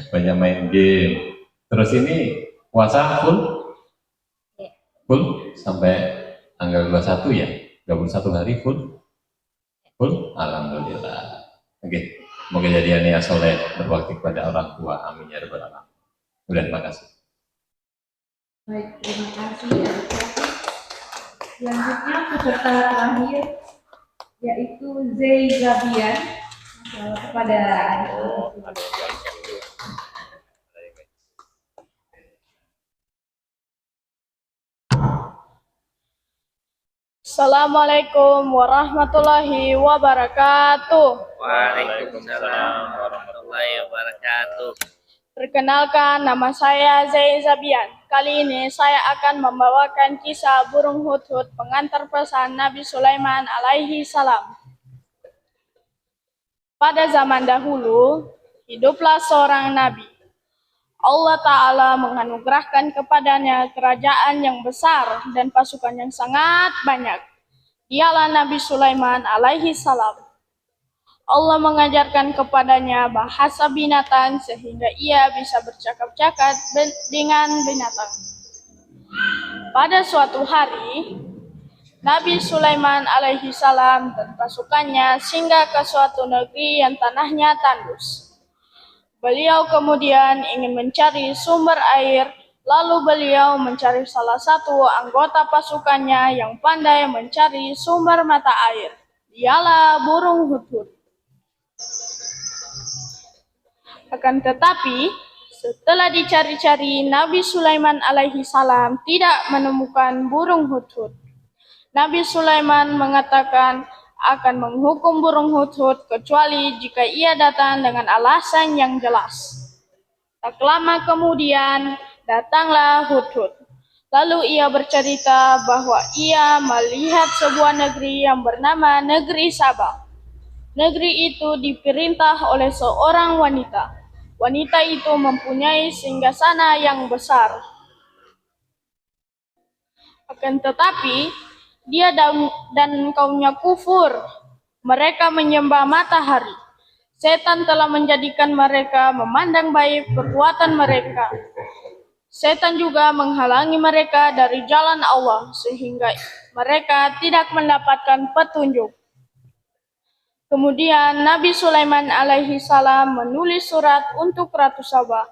Banyak main game. Terus ini puasa full sampai tanggal 21 ya, 21 hari full, alhamdulillah. Oke, semoga jadi anak soleh, berbakti kepada orang tua, amin ya rabbal alamin. Udah, terima kasih. Baik, terima kasih ya. Selanjutnya peserta terakhir yaitu Zai Zabian. Kepada Assalamualaikum warahmatullahi wabarakatuh. Waalaikumsalam warahmatullahi wabarakatuh. Perkenalkan, nama saya Zai Zabian. Kali ini saya akan membawakan kisah burung hudhud pengantar pesan Nabi Sulaiman alaihi salam. Pada zaman dahulu, hiduplah seorang nabi. Allah Ta'ala menganugerahkan kepadanya kerajaan yang besar dan pasukan yang sangat banyak. Dialah Nabi Sulaiman alaihi salam. Allah mengajarkan kepadanya bahasa binatang sehingga ia bisa bercakap-cakap dengan binatang. Pada suatu hari, Nabi Sulaiman alaihi salam dan pasukannya singgah ke suatu negeri yang tanahnya tandus. Beliau kemudian ingin mencari sumber air, lalu beliau mencari salah satu anggota pasukannya yang pandai mencari sumber mata air. Dialah burung hudhud. Akan tetapi, setelah dicari-cari, Nabi Sulaiman alaihi salam tidak menemukan burung hudhud. Nabi Sulaiman mengatakan akan menghukum burung hudhud kecuali jika ia datang dengan alasan yang jelas. Tak lama kemudian datanglah hudhud. Lalu ia bercerita bahwa ia melihat sebuah negeri yang bernama negeri Sabah. Negeri itu diperintah oleh seorang wanita. Wanita itu mempunyai singgasana yang besar. Akan tetapi, dia dan kaumnya kufur. Mereka menyembah matahari. Setan telah menjadikan mereka memandang baik perbuatan mereka. Setan juga menghalangi mereka dari jalan Allah, sehingga mereka tidak mendapatkan petunjuk. Kemudian Nabi Sulaiman alaihi salam menulis surat untuk Ratu Sabah.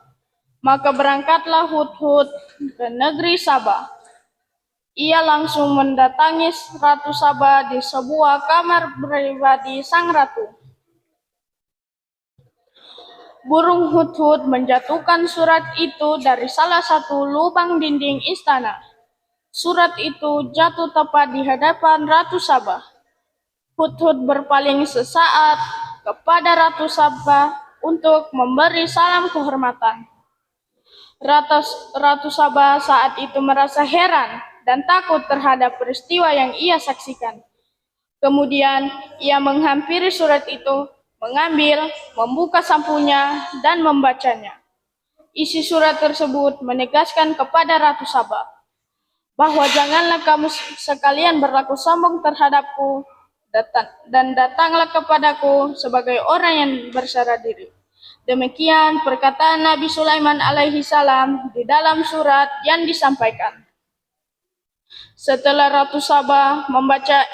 Maka berangkatlah hudhud ke negeri Sabah. Ia langsung mendatangi Ratu Sabah di sebuah kamar pribadi sang ratu. Burung hudhud menjatuhkan surat itu dari salah satu lubang dinding istana. Surat itu jatuh tepat di hadapan Ratu Sabah. Hudhud berpaling sesaat kepada Ratu Sabah untuk memberi salam kehormatan. Ratu Sabah saat itu merasa heran dan takut terhadap peristiwa yang ia saksikan. Kemudian ia menghampiri surat itu, mengambil, membuka sampulnya, dan membacanya. Isi surat tersebut menegaskan kepada Ratu Sabah bahwa janganlah kamu sekalian berlaku sombong terhadapku dan datanglah kepadaku sebagai orang yang berserah diri. Demikian perkataan Nabi Sulaiman alaihi salam di dalam surat yang disampaikan. Setelah Ratu Sabah membaca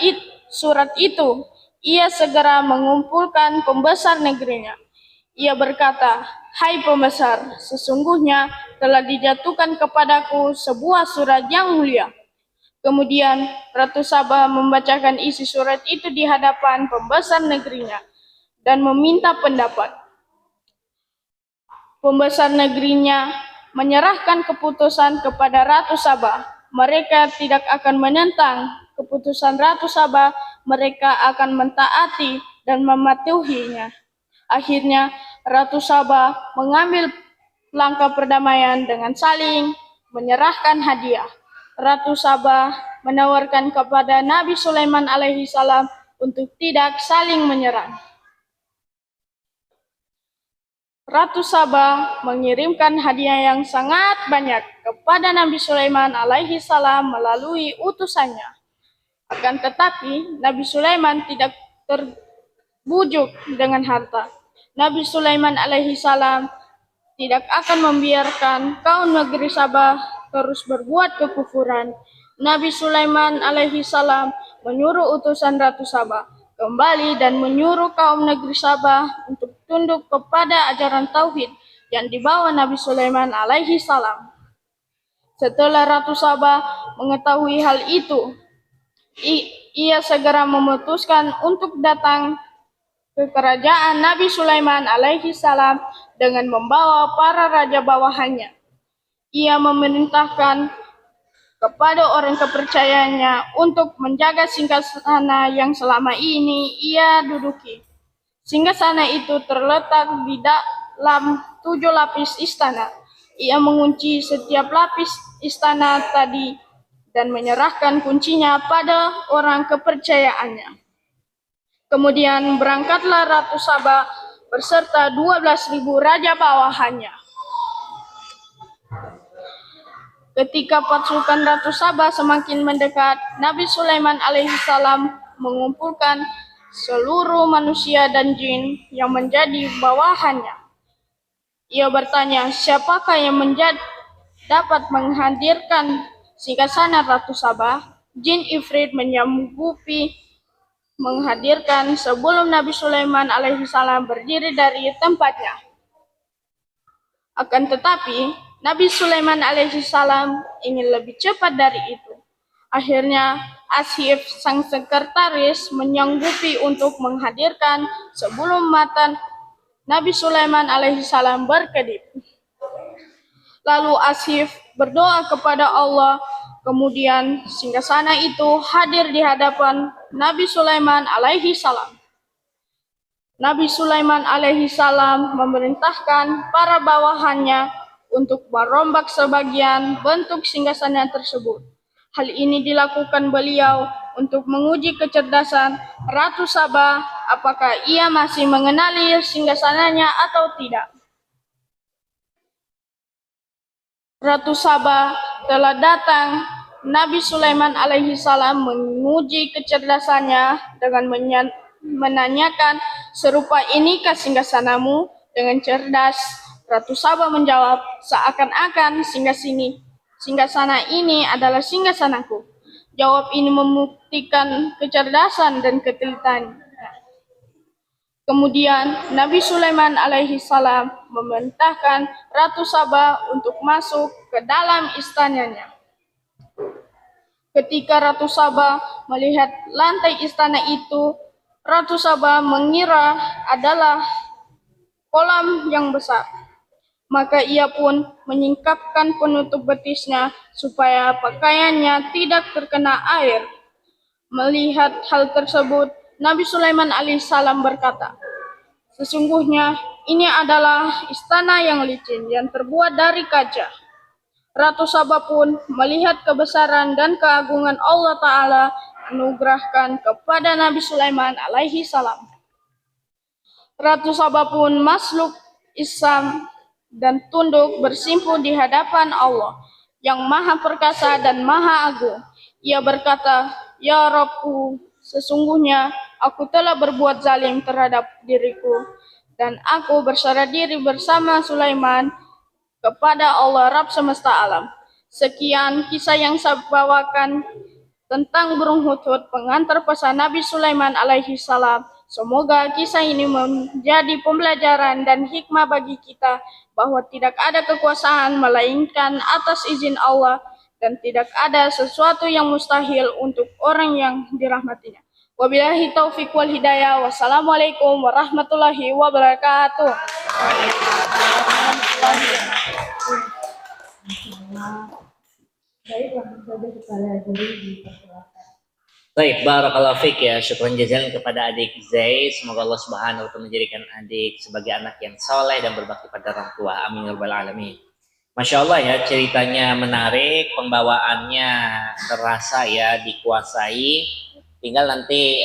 surat itu, ia segera mengumpulkan pembesar negerinya. Ia berkata, "Hai pembesar, sesungguhnya telah dijatuhkan kepadaku sebuah surat yang mulia." Kemudian Ratu Sabah membacakan isi surat itu di hadapan pembesar negerinya dan meminta pendapat. Pembesar negerinya menyerahkan keputusan kepada Ratu Sabah. Mereka tidak akan menentang keputusan Ratu Sabah, mereka akan mentaati dan mematuhinya. Akhirnya Ratu Sabah mengambil langkah perdamaian dengan saling menyerahkan hadiah. Ratu Sabah menawarkan kepada Nabi Sulaiman alaihi salam untuk tidak saling menyerang. Ratu Sabah mengirimkan hadiah yang sangat banyak kepada Nabi Sulaiman alaihi salam melalui utusannya. Akan tetapi Nabi Sulaiman tidak terbujuk dengan harta. Nabi Sulaiman alaihi salam tidak akan membiarkan kaum negeri Sabah terus berbuat kekufuran. Nabi Sulaiman alaihi salam menyuruh utusan Ratu Sabah kembali dan menyuruh kaum negeri Sabah untuk tunduk kepada ajaran tauhid yang dibawa Nabi Sulaiman alaihi salam. Setelah Ratu Sabah mengetahui hal itu, ia segera memutuskan untuk datang ke kerajaan Nabi Sulaiman alaihi salam dengan membawa para raja bawahannya. Ia memerintahkan kepada orang kepercayaannya untuk menjaga singgasana yang selama ini ia duduki. Singgasana itu terletak di dalam 7 lapis istana. Ia mengunci setiap lapis istana tadi dan menyerahkan kuncinya pada orang kepercayaannya. Kemudian berangkatlah Ratu Sabah beserta 12.000 raja bawahannya. Ketika pasukan Ratu Sabah semakin mendekat, Nabi Sulaiman alaihi salam mengumpulkan seluruh manusia dan jin yang menjadi bawahannya. Ia bertanya, siapakah yang dapat menghadirkan singgasana Ratu Sabah? Jin Ifrit menyanggupi menghadirkan sebelum Nabi Sulaiman alaihi salam berdiri dari tempatnya. Akan tetapi, Nabi Sulaiman alaihi salam ingin lebih cepat dari itu. Akhirnya, Asif, sang sekretaris, menyanggupi untuk menghadirkan sebelum mata Nabi Sulaiman alaihi salam berkedip. Lalu Asif berdoa kepada Allah, kemudian singgasana itu hadir di hadapan Nabi Sulaiman alaihi salam. Nabi Sulaiman alaihi salam memerintahkan para bawahannya untuk merombak sebagian bentuk singgasana tersebut. Hal ini dilakukan beliau untuk menguji kecerdasan Ratu Sabah, apakah ia masih mengenali singgasananya atau tidak. Ratu Sabah telah datang. Nabi Sulaiman alaihi salam menguji kecerdasannya dengan menanyakan, serupa inikah singgasanamu? Dengan cerdas, Ratu Sabah menjawab, seakan-akan singgasana ini adalah singgasanaku. Jawab ini membuktikan kecerdasan dan ketelitian. Kemudian Nabi Sulaiman alaihi salam memerintahkan Ratu Sabah untuk masuk ke dalam istananya. Ketika Ratu Sabah melihat lantai istana itu, Ratu Sabah mengira adalah kolam yang besar. Maka ia pun menyingkapkan penutup betisnya supaya pakaiannya tidak terkena air. Melihat hal tersebut, Nabi Sulaiman alaihissalam berkata, "Sesungguhnya ini adalah istana yang licin yang terbuat dari kaca." Ratu Saba pun melihat kebesaran dan keagungan Allah Ta'ala anugerahkan kepada Nabi Sulaiman alaihi salam. Ratu Saba pun masuk Islam dan tunduk bersimpuh di hadapan Allah yang Maha Perkasa dan Maha Agung. Ia berkata, "Ya Rabbku, sesungguhnya aku telah berbuat zalim terhadap diriku dan aku berserah diri bersama Sulaiman kepada Allah Rabb semesta alam." Sekian kisah yang saya bawakan tentang burung hudhud pengantar pesan Nabi Sulaiman alaihi salam. Semoga kisah ini menjadi pembelajaran dan hikmah bagi kita bahwa tidak ada kekuasaan melainkan atas izin Allah dan tidak ada sesuatu yang mustahil untuk orang yang dirahmatinya. Wabillahi taufiq wal hidayah. Wassalamualaikum warahmatullahi wabarakatuh. Baik, langsung saja kepada guru dipersilakan. Baik, barakallahu fiik ya. Syukran jazilan kepada adik Zai. Semoga Allah Subhanahu wa taala menjadikan adik sebagai anak yang soleh dan berbakti pada orang tua. Amin ya rabbal alamin. Masya Allah ya, ceritanya menarik, pembawaannya terasa ya, dikuasai. Tinggal nanti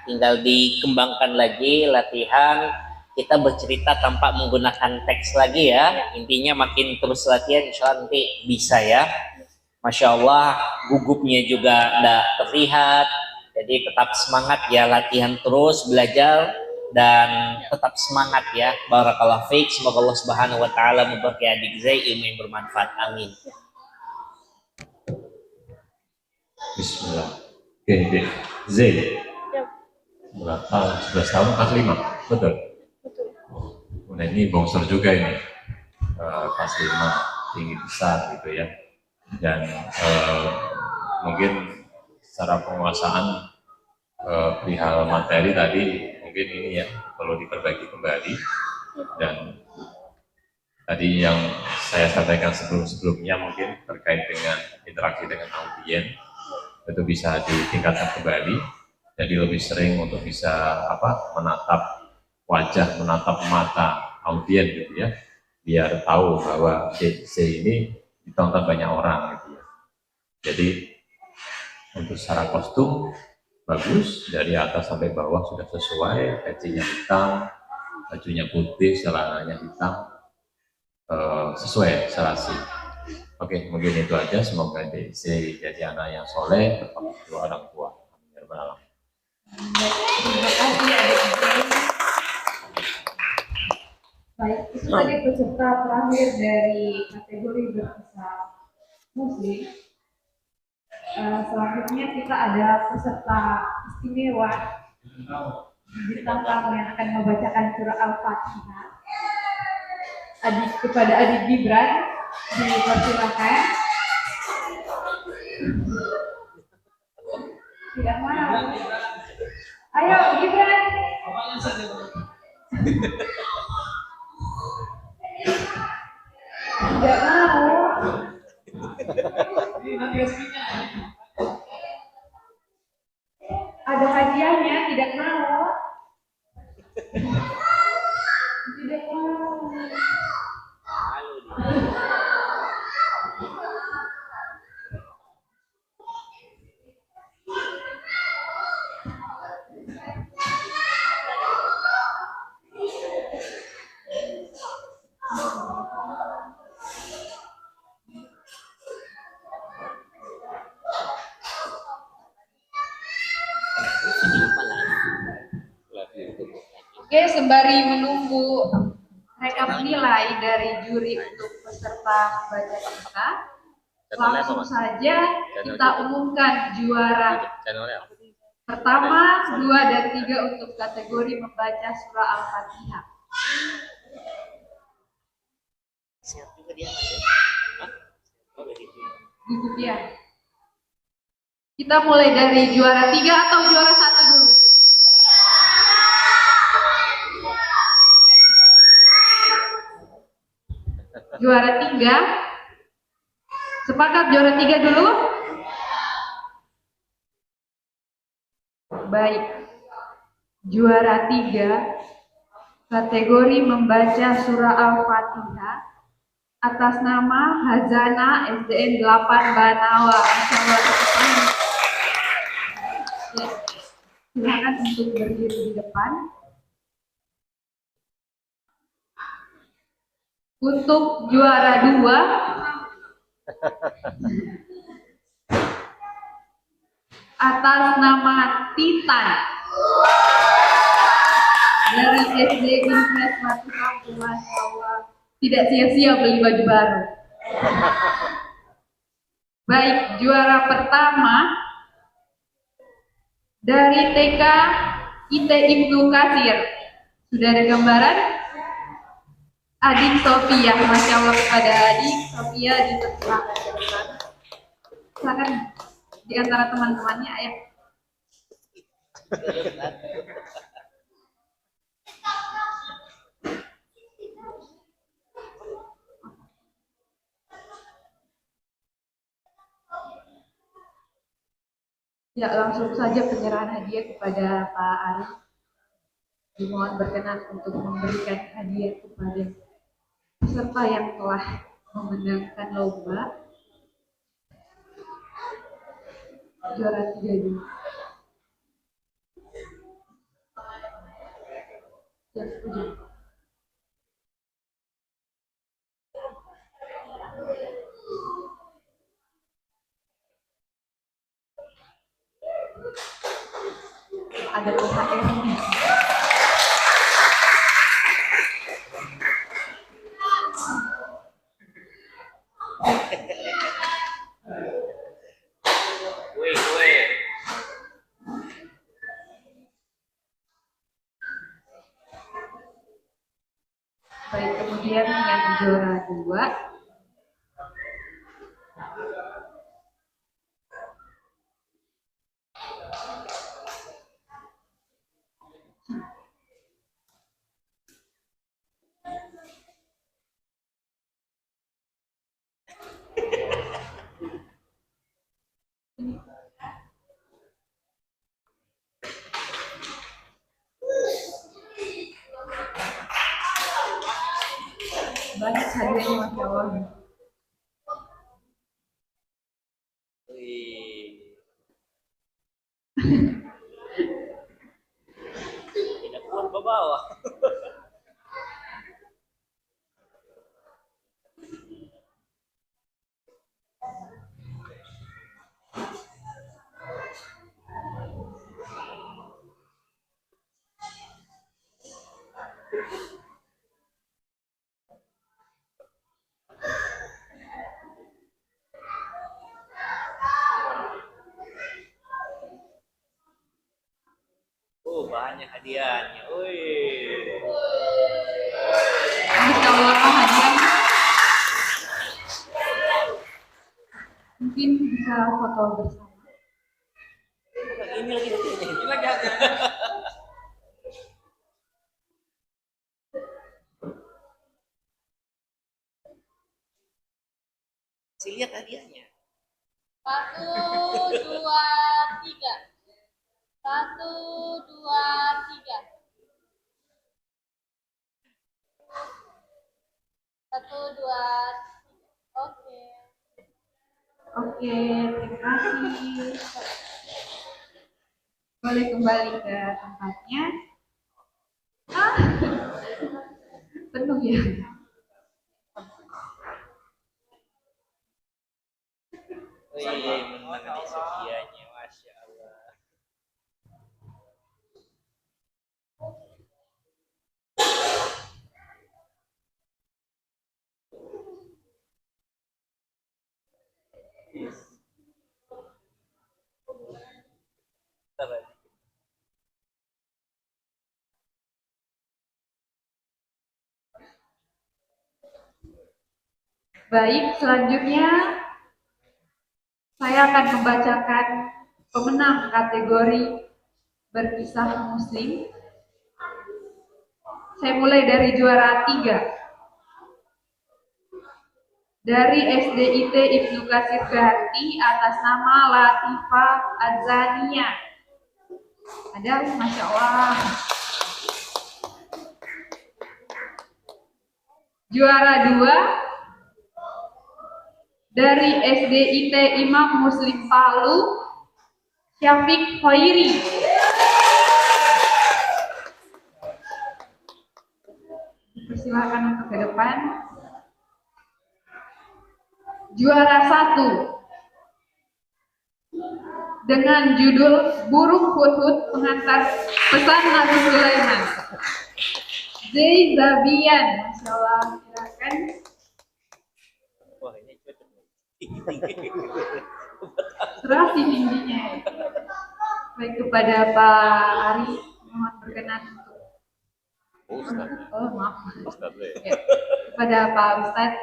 tinggal dikembangkan lagi latihan. Kita bercerita tanpa menggunakan teks lagi ya. Intinya makin terus latihan, insya Allah nanti bisa ya. Masya Allah, gugupnya juga tidak terlihat. Jadi tetap semangat ya, latihan terus, belajar dan tetap semangat ya. Barakallahu fiik. Semoga Allah Subhanahu wa taala memberkahi adik Zai ilmu yang bermanfaat. Amin. Bismillah. Oke, Dek. Zai. Berapa? 11 tahun, kelas 5. Betul? Betul. Nah, ini bongsor juga ini. Kelas 5, tinggi besar gitu ya. Dan mungkin secara penguasaan perihal materi tadi mungkin ini ya perlu diperbaiki kembali. Dan tadi yang saya sampaikan sebelumnya mungkin terkait dengan interaksi dengan audien itu bisa ditingkatkan kembali, jadi lebih sering untuk bisa menatap wajah, menatap mata audien gitu ya, biar tahu bahwa DC ini ditonton banyak orang gitu ya. Jadi untuk secara kostum bagus, dari atas sampai bawah sudah sesuai, pecinya hitam, bajunya putih, celananya hitam, sesuai serasi. Oke, mungkin itu aja. Semoga DC jadi anak yang soleh, berbakti pada orang tua. Amin ya rabbal alamin. Terima kasih adik Zai. Baik, itu tadi peserta terakhir dari kategori berkisah muslim. Selanjutnya kita ada peserta istimewa bintang tamu yang akan membacakan surah Al-Fatihah. Kepada adik Gibran dipersilakan. Tidak mau. Ayo Gibran. Tidak mau. Ada hadiahnya, tidak mau. Tidak mau. Oke, sembari menunggu rekap nilai dari juri untuk peserta baca kita, langsung saja kita umumkan juara pertama, 2, dan 3 untuk kategori membaca surah Al-Fatihah. Gugup ya. Kita mulai dari juara 3 atau juara 1 dulu? juara 3. Sepakat juara 3 dulu? Baik. Juara 3 kategori membaca surah Al-Fatihah atas nama Hazana SDN 8 Banawa. Ya, silakan untuk berdiri di depan. Untuk juara 2 atas nama Titan dari SD Infres Fatihah. Masya Allah, tidak sia-sia beli baju baru. Baik, juara pertama dari TK IT Ibnu Katsir. Sudah ada gambaran? Adik Sofia, Masya Allah, kepada adik Sofia dipersilakan ke depan. Silakan di antara teman-temannya, ayo. Ya, langsung saja penyerahan hadiah kepada Pak Arif. Dimohon berkenan untuk memberikan hadiah kepada peserta yang telah memenangkan lomba. Juara 3 dulu. Ya, setuju. Ada THR-nya. Baik, kemudian yang juara 2 banyak hadiahnya, Masya Allah. Tidak kuat bawa. Banyak hadiahnya. Masya Allah, hadiahnya. Mungkin bisa foto bersama. Ini lagi. Si lihat hadiahnya. 1, 2, 3. 1, 2, 3. 1, 2, 3. Oke. Oke, terima kasih. Boleh kembali ke tempatnya. Penuh ya. Menangani Sofianya, Masya Allah. Baik, selanjutnya saya akan membacakan pemenang kategori berkisah Muslim. Saya mulai dari juara 3. dari SDIT Ibnu Katsir Kehati atas nama Latifah Azania. Ada, Masya Allah. Juara 2 dari SDIT Imam Muslim Palu, Syafiq Khairi. Persilakan untuk ke depan. Juara 1 dengan judul Burung Hudhud Pengantar Pesan Nabi Sulaiman, Zai Zabian. Masya Allah, silakan. Wah, ini cocok. Serasi tingginya. Baik, kepada Pak Ari, mohon berkenan untuk maaf. Ya. Kepada Pak Ustadz,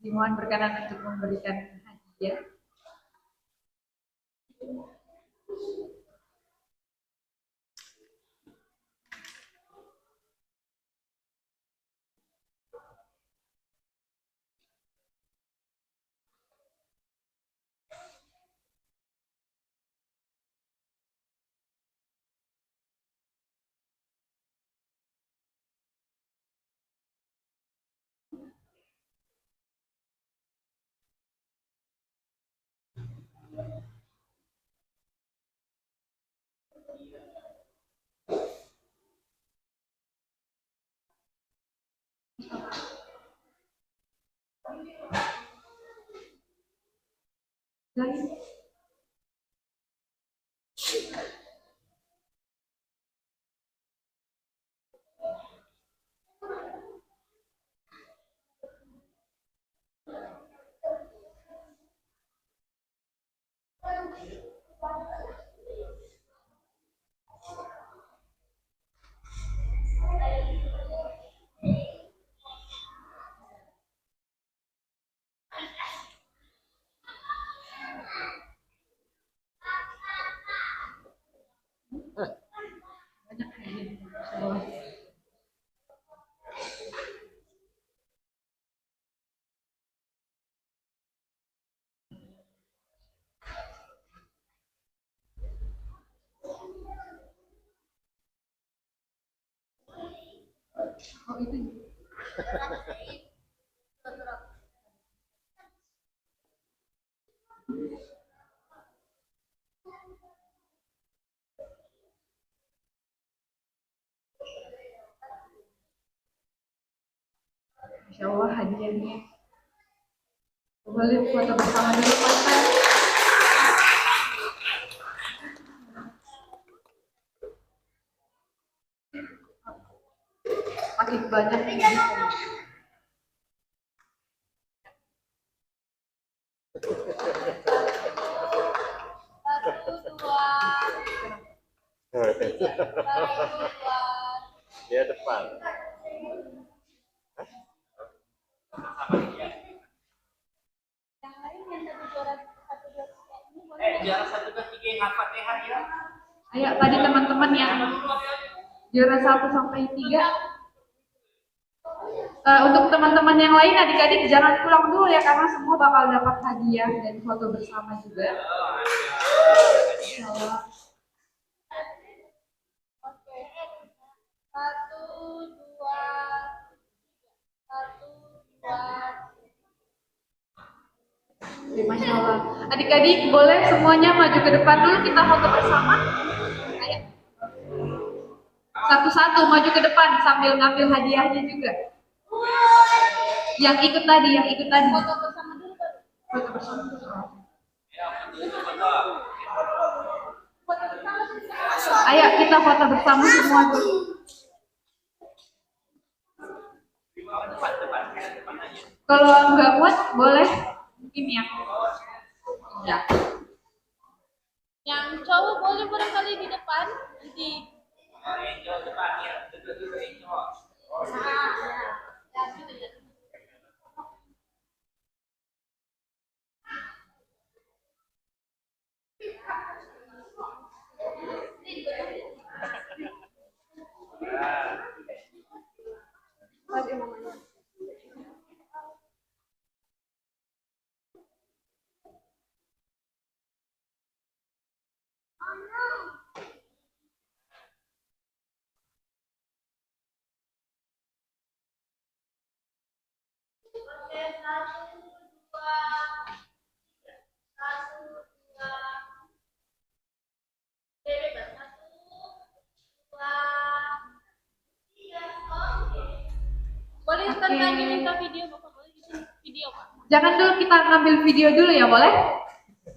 dimohon berkenan untuk memberikan hadiah. Banyak hadiah. Masya Allah. Oh, itu. Masya Allah, hadiahnya. Boleh foto bersama dulu, Pak Ustaz. Makin banyak ini. Dia depan. Juara 1, 2, 3 yang Al-Fatihah ya. Ayo tadi teman-teman yang juara 1 sampai 3. Untuk teman-teman yang lain, adik-adik jangan pulang dulu ya, karena semua bakal dapat hadiah dan foto bersama juga. Insyaallah. Oke. 1, 2, 1, 2. Masya Allah. Adik-adik boleh semuanya maju ke depan dulu, kita foto bersama. Ayo. Satu-satu maju ke depan sambil ngambil hadiahnya juga. Yang ikut tadi. Foto bersama dulu, Pak. Foto bersama. Ayo kita foto bersama semua dulu. Kalau nggak muat boleh mungkin yang ya. Yang cowok boleh barangkali di depan, nanti. Boleh ntar lagi minta video Bapak, boleh gitu video Pak. Jangan dulu, kita ngambil video dulu ya, boleh?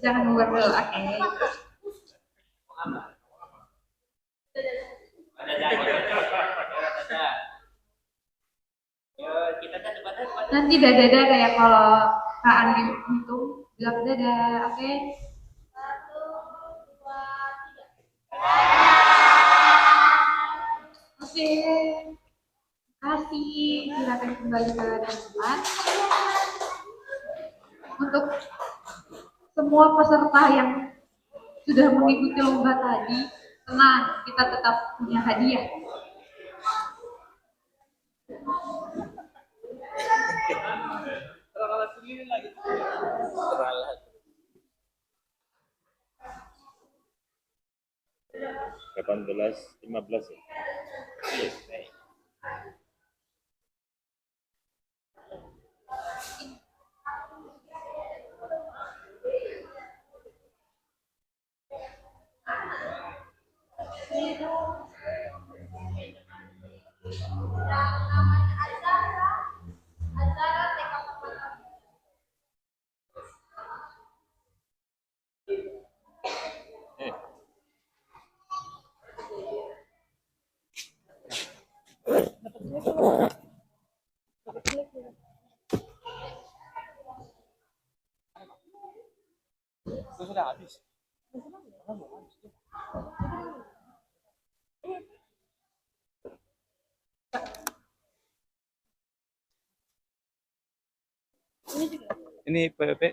Jangan buat dulu, oke. Kita kan debat. Nanti dadah kayak kalau Kak Andi itu bilang dadah, oke? 1, 2, 3. Oke. Kasih, silakan kembali ke tempat. Untuk semua peserta yang sudah mengikuti lomba tadi, tenang, kita tetap punya hadiah. Delapan belas 15 ya. Ini PPP